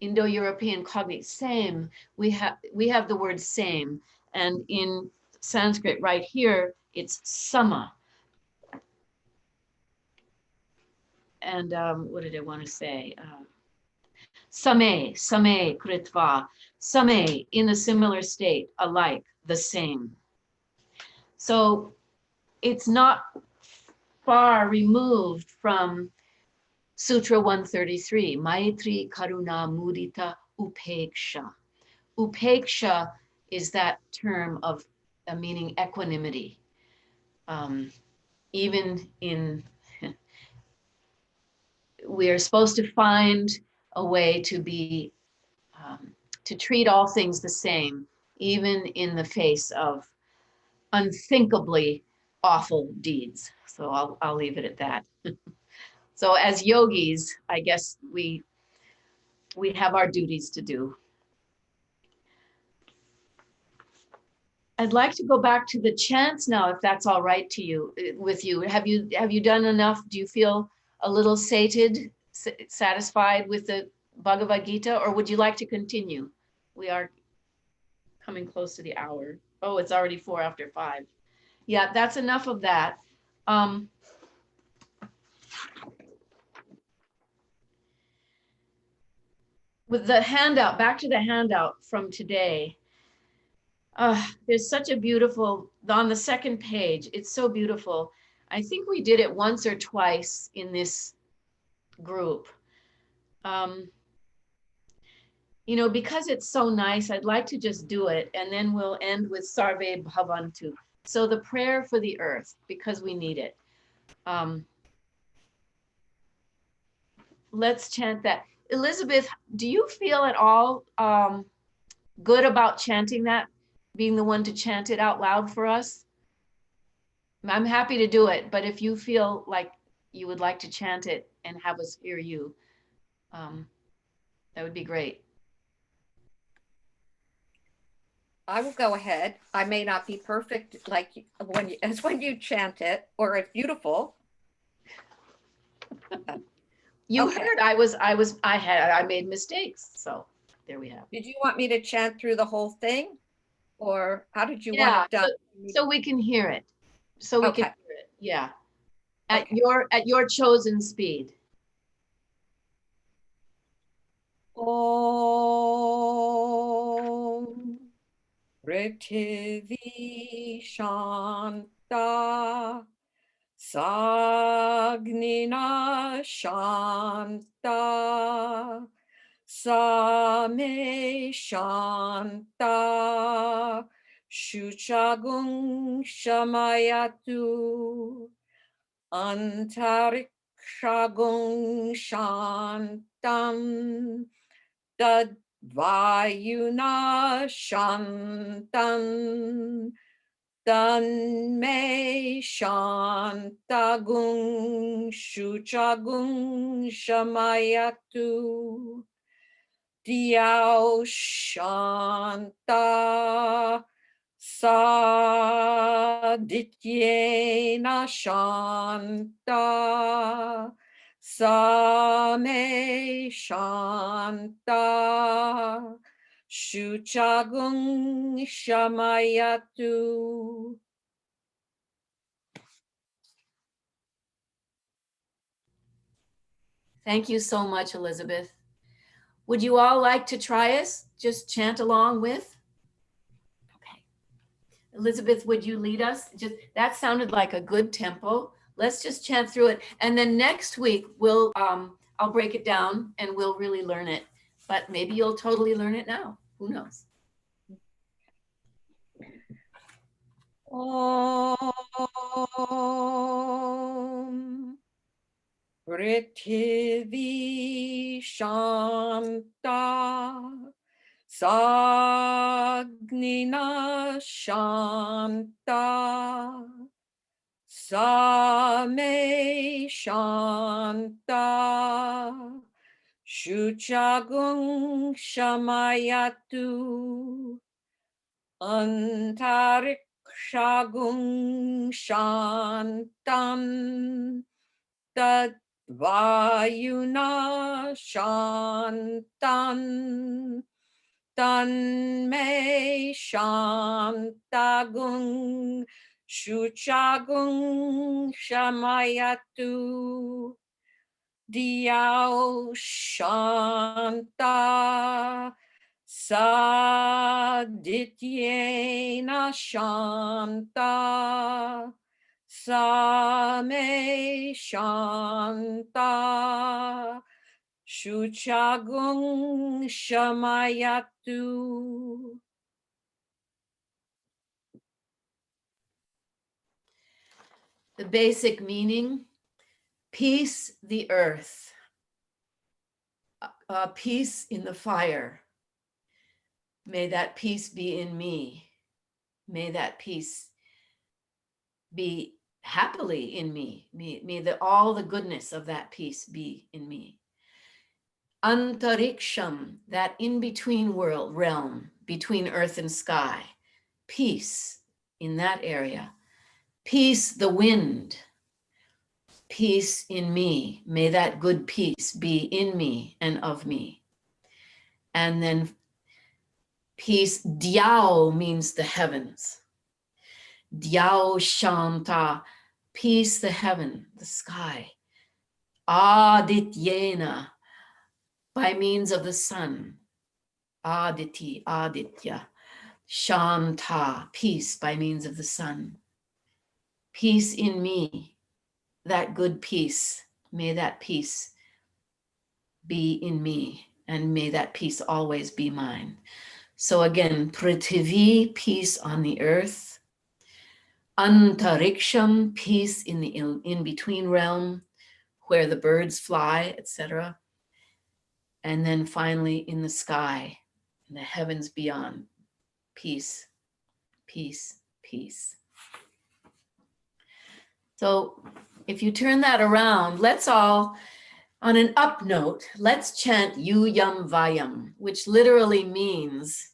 Indo-European cognate, same. We have the word same, and in Sanskrit right here, it's sama. And what did I want to say? Same kritva, same, in a similar state, alike, the same. So it's not far removed from Sutra 133, Maitri Karuna Mudita Upeksha. Upeksha is that term of meaning equanimity. Even in, we are supposed to find a way to be, to treat all things the same, even in the face of unthinkably awful deeds. So I'll leave it at that. So as yogis, I guess we have our duties to do. I'd like to go back to the chants now, if that's all right to you, with you. Have you done enough? Do you feel a little satisfied with the Bhagavad Gita, or would you like to continue? We are coming close to the hour. Oh, it's already 5:04. Yeah, that's enough of that. With the handout, back to the handout from today. There's such a beautiful, on the second page, it's so beautiful. I think we did it once or twice in this group. You know, because it's so nice, I'd like to just do it, and then we'll end with Sarve Bhavantu. So the prayer for the earth, because we need it. Let's chant that. Elizabeth, do you feel at all good about chanting that, being the one to chant it out loud for us? I'm happy to do it, but if you feel like you would like to chant it and have us hear you, that would be great. I will go ahead. I may not be perfect like when you chant it, or it's beautiful. You Okay. heard I made mistakes, so there we have. Did you want me to chant through the whole thing, or how did you Yeah, want it done? so we can hear it. So we can Okay. hear it. Yeah. At Okay. your chosen speed. Om Prithvi Shanta, Sagnina Shanta, Same Shanta, Shuchagung Shamayatu, Antarikshagung Shantam, Tadvayuna Shantam, Tanme Shantagung Shuchagung Shamayatu, Diao Shanta, Sadityena Shanta, Same Shanta, Shuchagung Shamayatu. Thank you so much, Elizabeth. Would you all like to try us? Just chant along with? Okay. Elizabeth, would you lead us? Just that sounded like a good tempo. Let's just chant through it. And then next week I'll break it down and we'll really learn it. But maybe you'll totally learn it now. Who knows? Om Prithvi Shanta, Sagnina Shanta, Same Shanta, Shuchagung Shamayatu, Antarikshagung Shantam, Tadvayuna Shantam, Tanme Shantagung Shuchagung Shamayatu, Diao Shanta, Sadityena Shanta, Same Shanta, Shuchagung Shamayatu. The basic meaning, peace the earth, peace in the fire. May that peace be in me. May that peace be happily in me. May all the goodness of that peace be in me. Antariksham, that in-between world realm, between earth and sky. Peace in that area. Peace, the wind. Peace in me. May that good peace be in me and of me. And then peace, Diao means the heavens. Diao Shanta, peace, the heaven, the sky. Adityena, by means of the sun. Aditi, Aditya. Shanta, peace by means of the sun. Peace in me, that good peace. May that peace be in me, and may that peace always be mine. So again, Prithvi, peace on the earth. Antariksham, peace in the in-between realm, where the birds fly, etc. And then finally in the sky, in the heavens beyond, peace, peace, peace. So if you turn that around, let's all, on an up note, let's chant Yu Yum Vayam, which literally means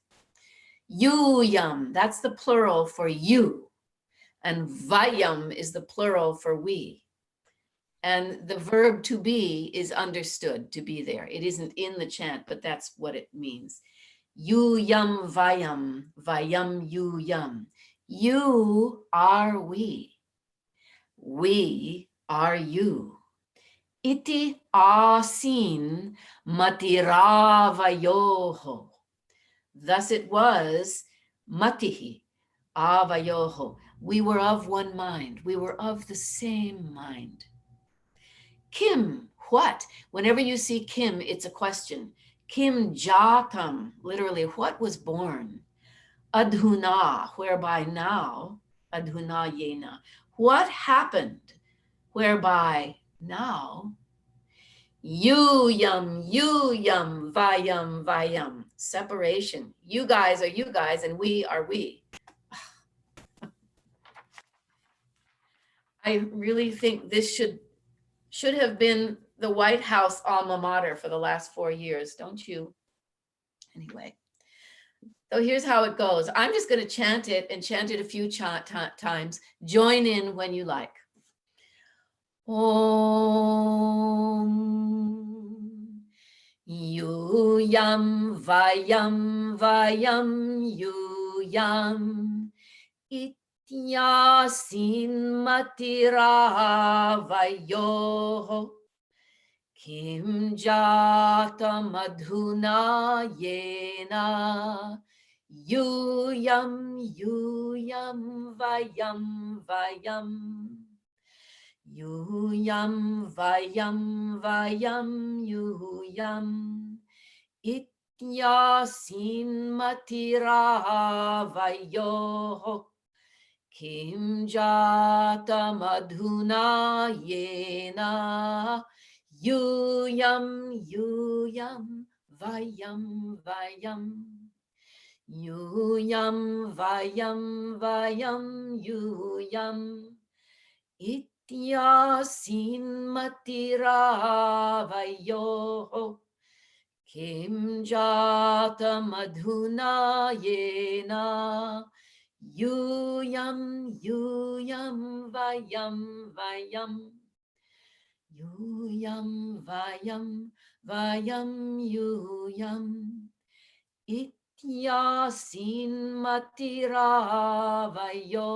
Yu Yum, that's the plural for you. And Vayam is the plural for we. And the verb to be is understood to be there. It isn't in the chant, but that's what it means. Yu Yum Vayam, Vayam Yu Yum. You are we. We are you. Iti asin matiravayoho. Thus it was Matihi avayoho. We were of one mind. We were of the same mind. Kim, what? Whenever you see Kim, it's a question. Kim jatam, literally, what was born? Adhuna, whereby now, adhuna yena. What happened? Whereby now, yam, vayam, vayam. Separation. You guys are you guys, and we are we. I really think this should have been the White House alma mater for the last 4 years, don't you? Anyway, so here's how it goes. I'm just going to chant it and chant it a few times. Join in when you like. Om Yuyam Vayam Vayam Yuyam Ityasin Matira Vayo Kim Jata Madhuna Yena Yuyam Vayam Vayam Yuyam Vayam Yuyam Ityasin Matira Vayo Kim Jata Madhuna Yena Yuyam Vayam Vayam Yuyam Vayam Yuyam Ityasin Matira Vayo Kim Jata Madhuna Yena Yuyam Vayam Vayam Yuyam Vayam Yuyam Ityasin Matira Vayo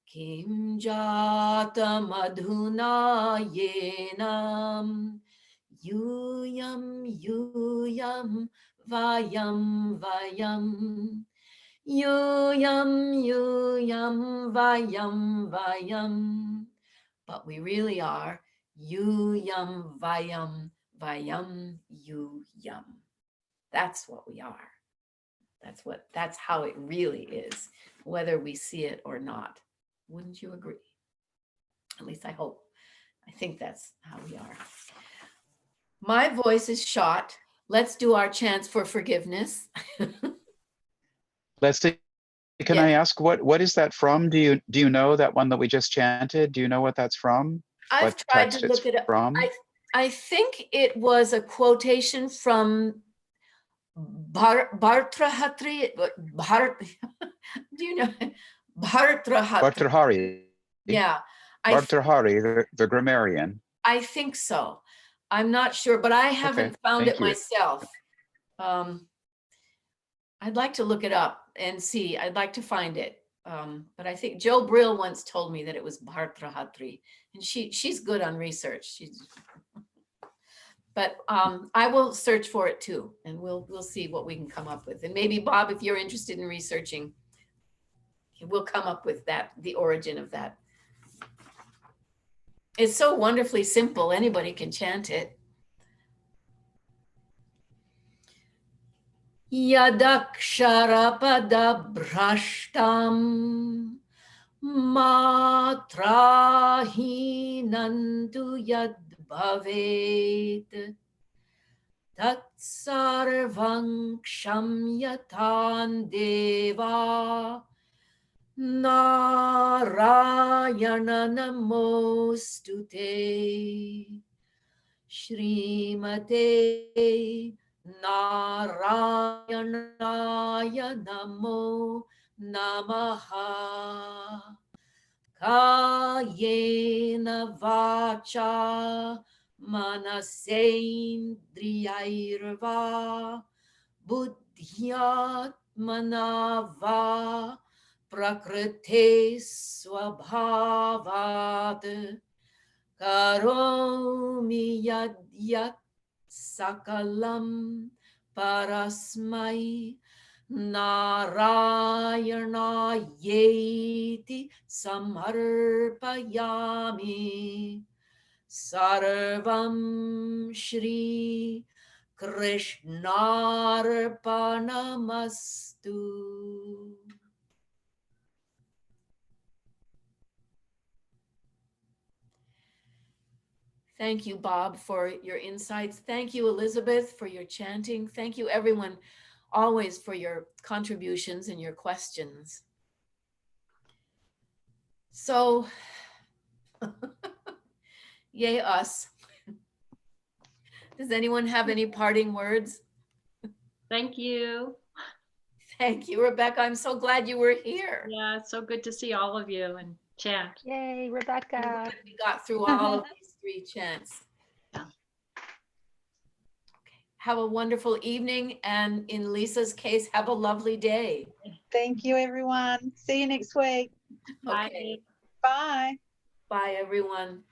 Kim Jata Madhuna Yenam Yuyam Vayam Vayam Yuyam Vayam Vayam. But we really are Yuyam Vayam Vayam Yuyam. That's what we are. That's how it really is, whether we see it or not. Wouldn't you agree? At least I hope. I think that's how we are. My voice is shot. Let's do our chants for forgiveness. Let's see. Can I ask what is that from? Do you know that one that we just chanted? Do you know what that's from? I've what tried text to look it's it up. from? I think it was a quotation from Bhartrhari. Do you know Bhartrhari? Bhartrhari. Yeah. Bhartrhari, the grammarian. I think so. I'm not sure, but I haven't found it myself. I'd like to look it up and see. I'd like to find it. But I think Joe Brill once told me that it was Bhartrhari, and she's good on research. But I will search for it too, and we'll see what we can come up with. And maybe Bob, if you're interested in researching, we'll come up with that, the origin of that. It's so wonderfully simple. Anybody can chant it. Yadaksharapada brashtam matrahinantu yad bhavet tatsarvang kshamyatan deva Narayana namostute Shrimate Narayanaya namo namaha Kayena vacha manasendriyairva buddhyatmanava prakrite swabhavat karomi yad sakalam parasmai Narayana yeti samarpayami sarvam Shri Krishnarpanamastu. Thank you, Bob, for your insights. Thank you, Elizabeth, for your chanting. Thank you, everyone, always for your contributions and your questions. So, yay us. Does anyone have any parting words? Thank you. Thank you, Rebecca. I'm so glad you were here. Yeah, it's so good to see all of you and chat. Yay, I'm Rebecca. glad we got through all of these 3 chants. Yeah. Okay. Have a wonderful evening, and in Lisa's case, have a lovely day. Thank you, everyone. See you next week. Okay. Bye. Bye, everyone.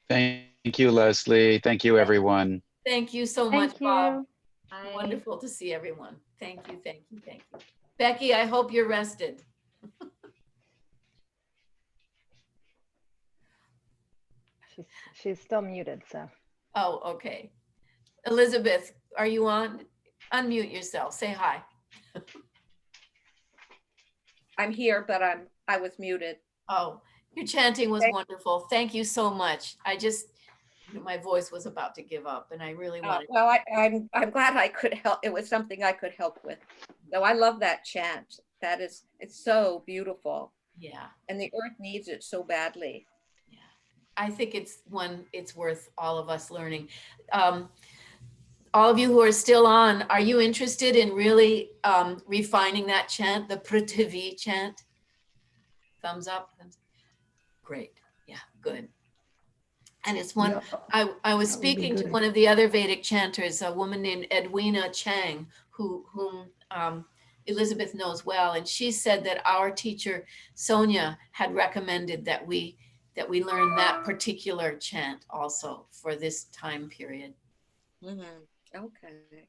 Thank you, Leslie. Thank you, everyone. Thank you so much, Thank Bob. you. Bye. Wonderful to see everyone. Thank you, thank you, thank you. Becky, I hope you're rested. She's still muted, so. Oh, okay. Elizabeth, are you on? Unmute yourself. Say hi. I'm here, but I was muted. Oh, your chanting was Okay. wonderful. Thank you so much. My voice was about to give up, and I really wanted. Well, I'm glad I could help. It was something I could help with. So I love that chant. It's so beautiful, Yeah, and the earth needs it so badly. yeah. I think it's worth all of us learning. All of you who are still on, are you interested in really refining that chant, the Prithvi chant? Thumbs up. Great. Yeah, good. And it's one, Yeah, I was that would be speaking to good. one of the other Vedic chanters, a woman named Edwina Chang, whom Elizabeth knows well. And she said that our teacher, Sonia, had recommended that we learn that particular chant also for this time period. Okay.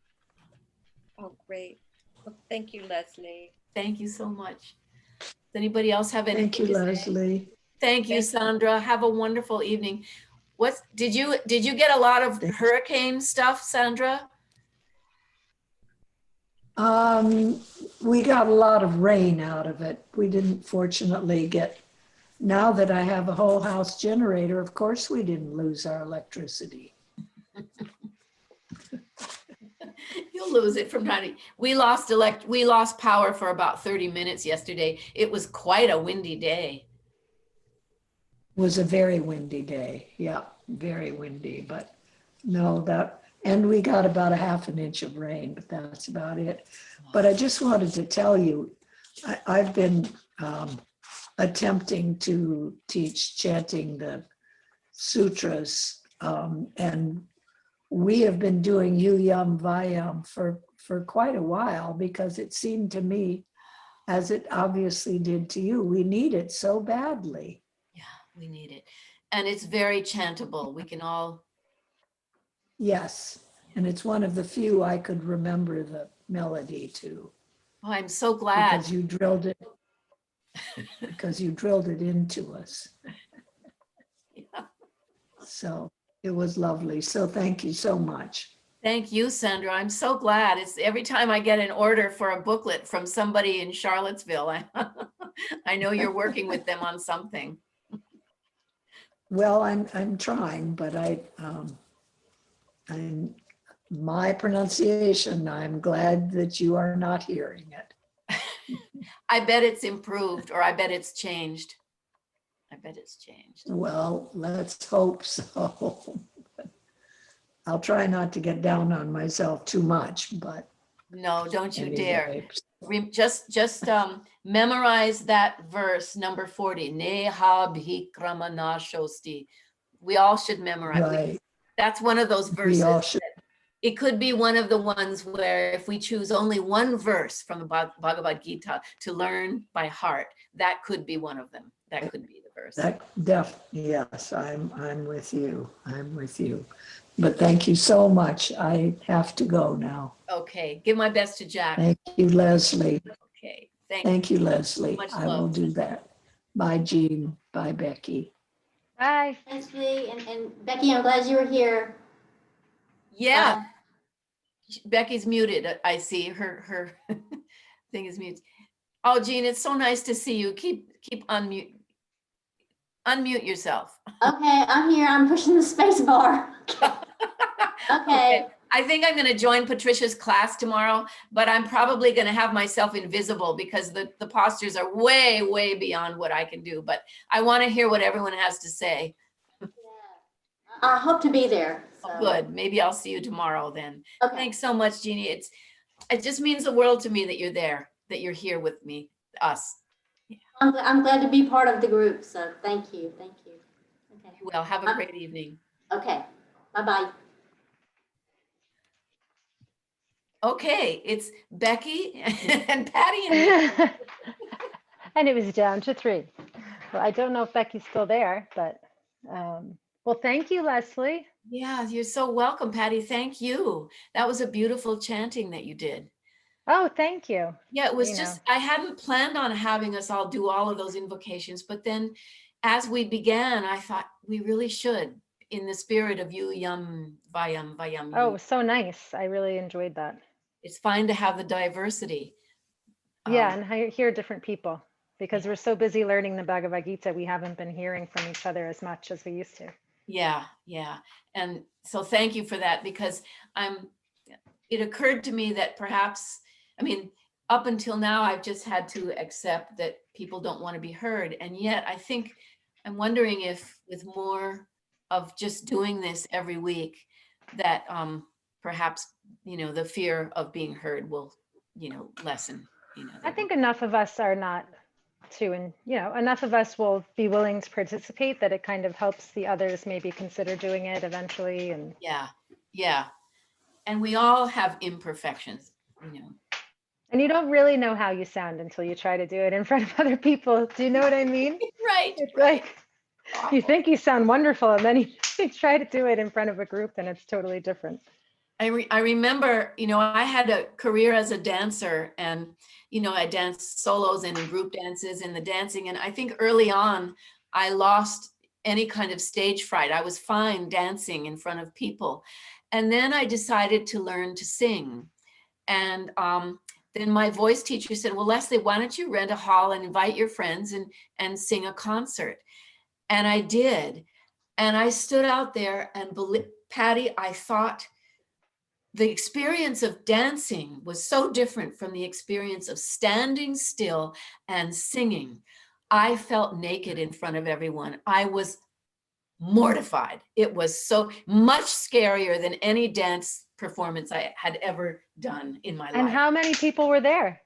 Oh, great. Well, thank you, Leslie. Thank you so much. Does anybody else have anything Thank you, to say? Leslie. Thank you, Sandra. Have a wonderful evening. Did you get a lot of hurricane stuff, Sandra? We got a lot of rain out of it. We didn't fortunately get, now that I have a whole house generator, of course we didn't lose our electricity. You'll lose it from time to we lost power for about 30 minutes yesterday. It was quite a windy day. It was a very windy day. Yeah, very windy, but no, and we got about a half an inch of rain, but that's about it. But I just wanted to tell you, I've been attempting to teach chanting the sutras, and we have been doing Yam Vayam for quite a while, because it seemed to me, as it obviously did to you, we need it so badly. Yeah, we need it. And it's very chantable. We can all. Yes, and it's one of the few I could remember the melody to. Oh, I'm so glad. Because you drilled it. Because you drilled it into us. Yeah. So it was lovely. So thank you so much. Thank you, Sandra. I'm so glad. It's every time I get an order for a booklet from somebody in Charlottesville, I know you're working with them on something. Well, I'm trying, but my pronunciation, I'm glad that you are not hearing it. I bet it's improved, or I bet it's changed. I bet it's changed. Well, let's hope so. I'll try not to get down on myself too much, but. No, don't you anyway. dare. Just memorize that verse, number 40. Neha bhikramana shosti. We all should memorize. Right. That's one of those verses. We all should. It could be one of the ones where if we choose only one verse from the Bhagavad Gita to learn by heart, that could be one of them. That could be the verse. person. Yes, I'm with you. I'm with you. But thank you so much. I have to go now. Okay, give my best to Jack. Thank you, Leslie. Okay, thank Thank you, Leslie. Much I will love. do that. Bye, Jean. Bye, Becky. Bye. Thanks, Lee. And Becky, I'm glad you were here. Yeah, Becky's muted. I see her thing is muted. Oh, Jean, it's so nice to see you. Keep unmute yourself. Okay, I'm here. I'm pushing the space bar. Okay. I think I'm going to join Patricia's class tomorrow, but I'm probably going to have myself invisible because the postures are way, way beyond what I can do. But I want to hear what everyone has to say. I hope to be there. So. Good. Maybe I'll see you tomorrow then. Okay. Thanks so much, Jeannie. It just means the world to me that you're there, that you're here with me, us. I'm glad to be part of the group. So thank you. Thank you. Okay. Well, have a great evening. Okay. Bye-bye. Okay, it's Becky and Patty. And it was down to 3. Well, I don't know if Becky's still there, but well, thank you, Leslie. Yeah, you're so welcome, Patty. Thank you. That was a beautiful chanting that you did. Oh, thank you. Yeah, it was You just, I hadn't planned on having us all do all of those invocations, but then as we began, I thought we really should, in the spirit of Yu Yum Vayam Vayam. Oh, it was so nice. I really enjoyed that. It's fine to have the diversity. Yeah, and hear different people, because we're so busy learning the Bhagavad Gita, we haven't been hearing from each other as much as we used to. Yeah. And so thank you for that, because it occurred to me that perhaps, I mean, up until now, I've just had to accept that people don't want to be heard. And yet I think I'm wondering if with more of just doing this every week, that perhaps, the fear of being heard will, lessen. I think enough of us are not to, and enough of us will be willing to participate that it kind of helps the others maybe consider doing it eventually. And yeah. And we all have imperfections, And you don't really know how you sound until you try to do it in front of other people. Do you know what I mean? Right. It's like you think you sound wonderful, and then you try to do it in front of a group, and it's totally different. I remember, I had a career as a dancer, and, I danced solos and in group dances and the dancing. And I think early on, I lost any kind of stage fright. I was fine dancing in front of people. And then I decided to learn to sing. And then my voice teacher said, well, Leslie, why don't you rent a hall and invite your friends and sing a concert? And I did. And I stood out there, and Patty, I thought the experience of dancing was so different from the experience of standing still and singing. I felt naked in front of everyone. I was mortified. It was so much scarier than any dance performance I had ever done in my life. And how many people were there?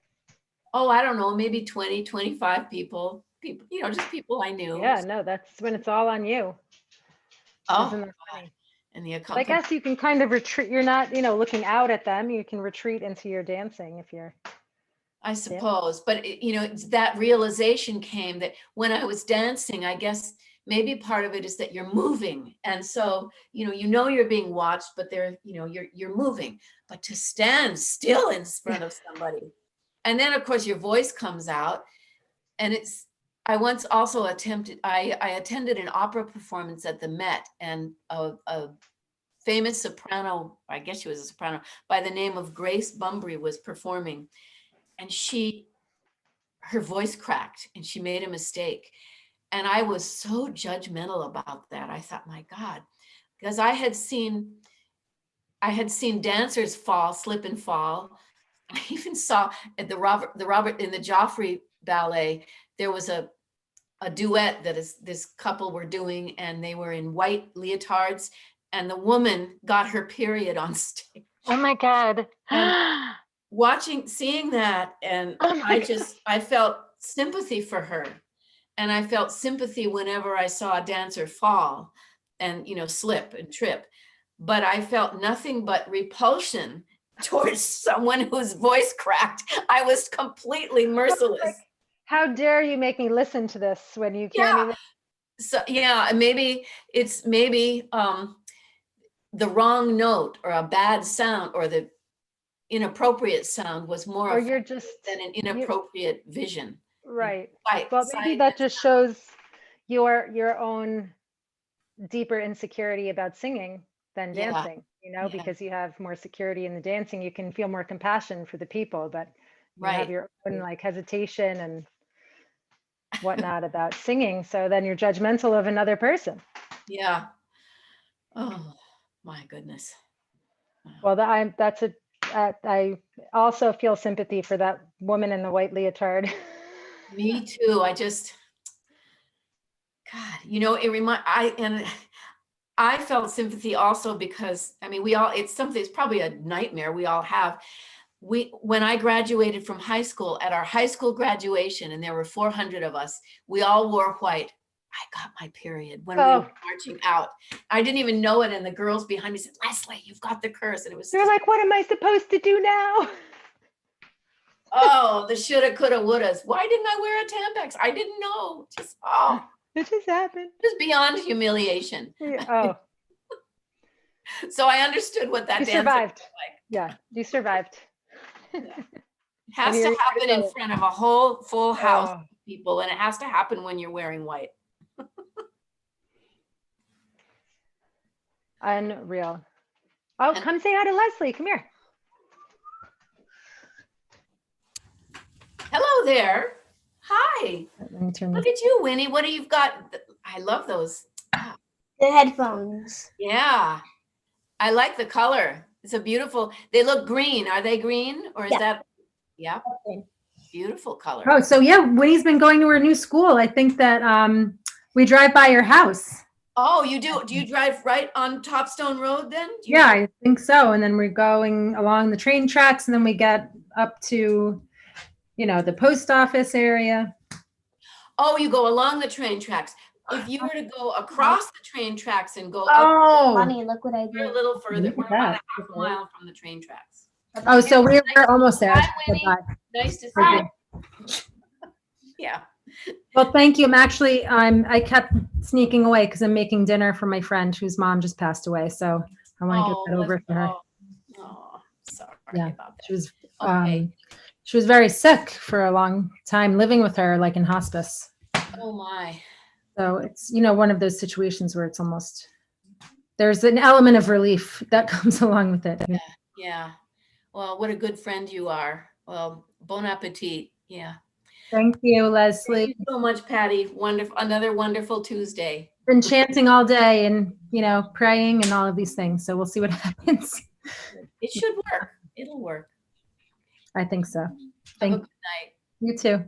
Oh, I don't know, maybe 20, 25 people, just people I knew. Yeah, no, that's when it's all on you. Oh, Isn't that funny? and the I guess you can kind of retreat. You're not, looking out at them. You can retreat into your dancing if you're. I suppose, but it's that realization came that when I was dancing, I guess maybe part of it is that you're moving. And so, you're being watched, but you're moving, but to stand still in front of somebody. And then of course your voice comes out, and I once also attended an opera performance at the Met, and a famous soprano, I guess she was a soprano, by the name of Grace Bumbry was performing, and her voice cracked and she made a mistake. And I was so judgmental about that. I thought, my God, because I had seen dancers slip and fall. I even saw at the Robert in the Joffrey ballet, there was a duet that this couple were doing, and they were in white leotards, and the woman got her period on stage. Oh my God. And seeing that, and I felt sympathy for her. And I felt sympathy whenever I saw a dancer fall and, slip and trip. But I felt nothing but repulsion towards someone whose voice cracked. I was completely merciless. How dare you make me listen to this when you can't even. So, yeah, maybe it's maybe the wrong note or a bad sound or the inappropriate sound was more Or you're effective just, than an you, inappropriate vision. right. Right. Well, maybe that just shows your own deeper insecurity about singing than Yeah. dancing, you know, Yeah. because you have more security in the dancing, you can feel more compassion for the people, but you have Right. your own like hesitation and whatnot about singing. So then you're judgmental of another person. Yeah. Oh my goodness. Well, I also feel sympathy for that woman in the white leotard. Me too. God, I felt sympathy also because, I mean, it's probably a nightmare we all have. When I graduated from high school, at our high school graduation, and there were 400 of us, we all wore white. I got my period when we were marching out. I didn't even know it. And the girls behind me said, Leslie, you've got the curse. And it was They're like, what am I supposed to do now? oh, the shoulda, coulda, wouldas. Why didn't I wear a Tampax? I didn't know. It just happened. Just beyond humiliation. Yeah. Oh, So I understood what that you dance survived. was like. Yeah, you survived. It has And to you're happen in front of a whole full house Oh. of people, and it has to happen when you're wearing white. Unreal. Oh, come say hi to Leslie. Come here. Hello there. Hi. Let me turn Look this. at you, Winnie. What do you've got? I love those. The headphones. Yeah. I like the color. It's a beautiful, they look green. Are they green or is Yeah. that? Yeah. Beautiful color. Oh, so yeah, Winnie's been going to her new school. I think that we drive by your house. Oh, you do? Do you drive right on Topstone Road then? Yeah, I think so. And then we're going along the train tracks, and then we get up to, the post office area. Oh, you go along the train tracks. If you were to go across the train tracks and go up Bonnie, look what I we're a did. little further, Look we're at about a that. half a mile from the train tracks. Oh, so we're almost there. Hi, Winnie. Nice to see you. Yeah. Well, thank you. I kept sneaking away because I'm making dinner for my friend whose mom just passed away. So I want to get that over to her. Oh, sorry Yeah, about that. she was Okay. she was very sick for a long time, living with her like in hospice. Oh my. So it's, one of those situations where it's almost, there's an element of relief that comes along with it. Yeah. Well, what a good friend you are. Well, bon appetit. Yeah. Thank you, Leslie. Thank you so much, Patty. Wonderful. Another wonderful Tuesday. Been chanting all day and, praying and all of these things. So we'll see what happens. It should work. It'll work. I think so. Have a Thank good night. you too.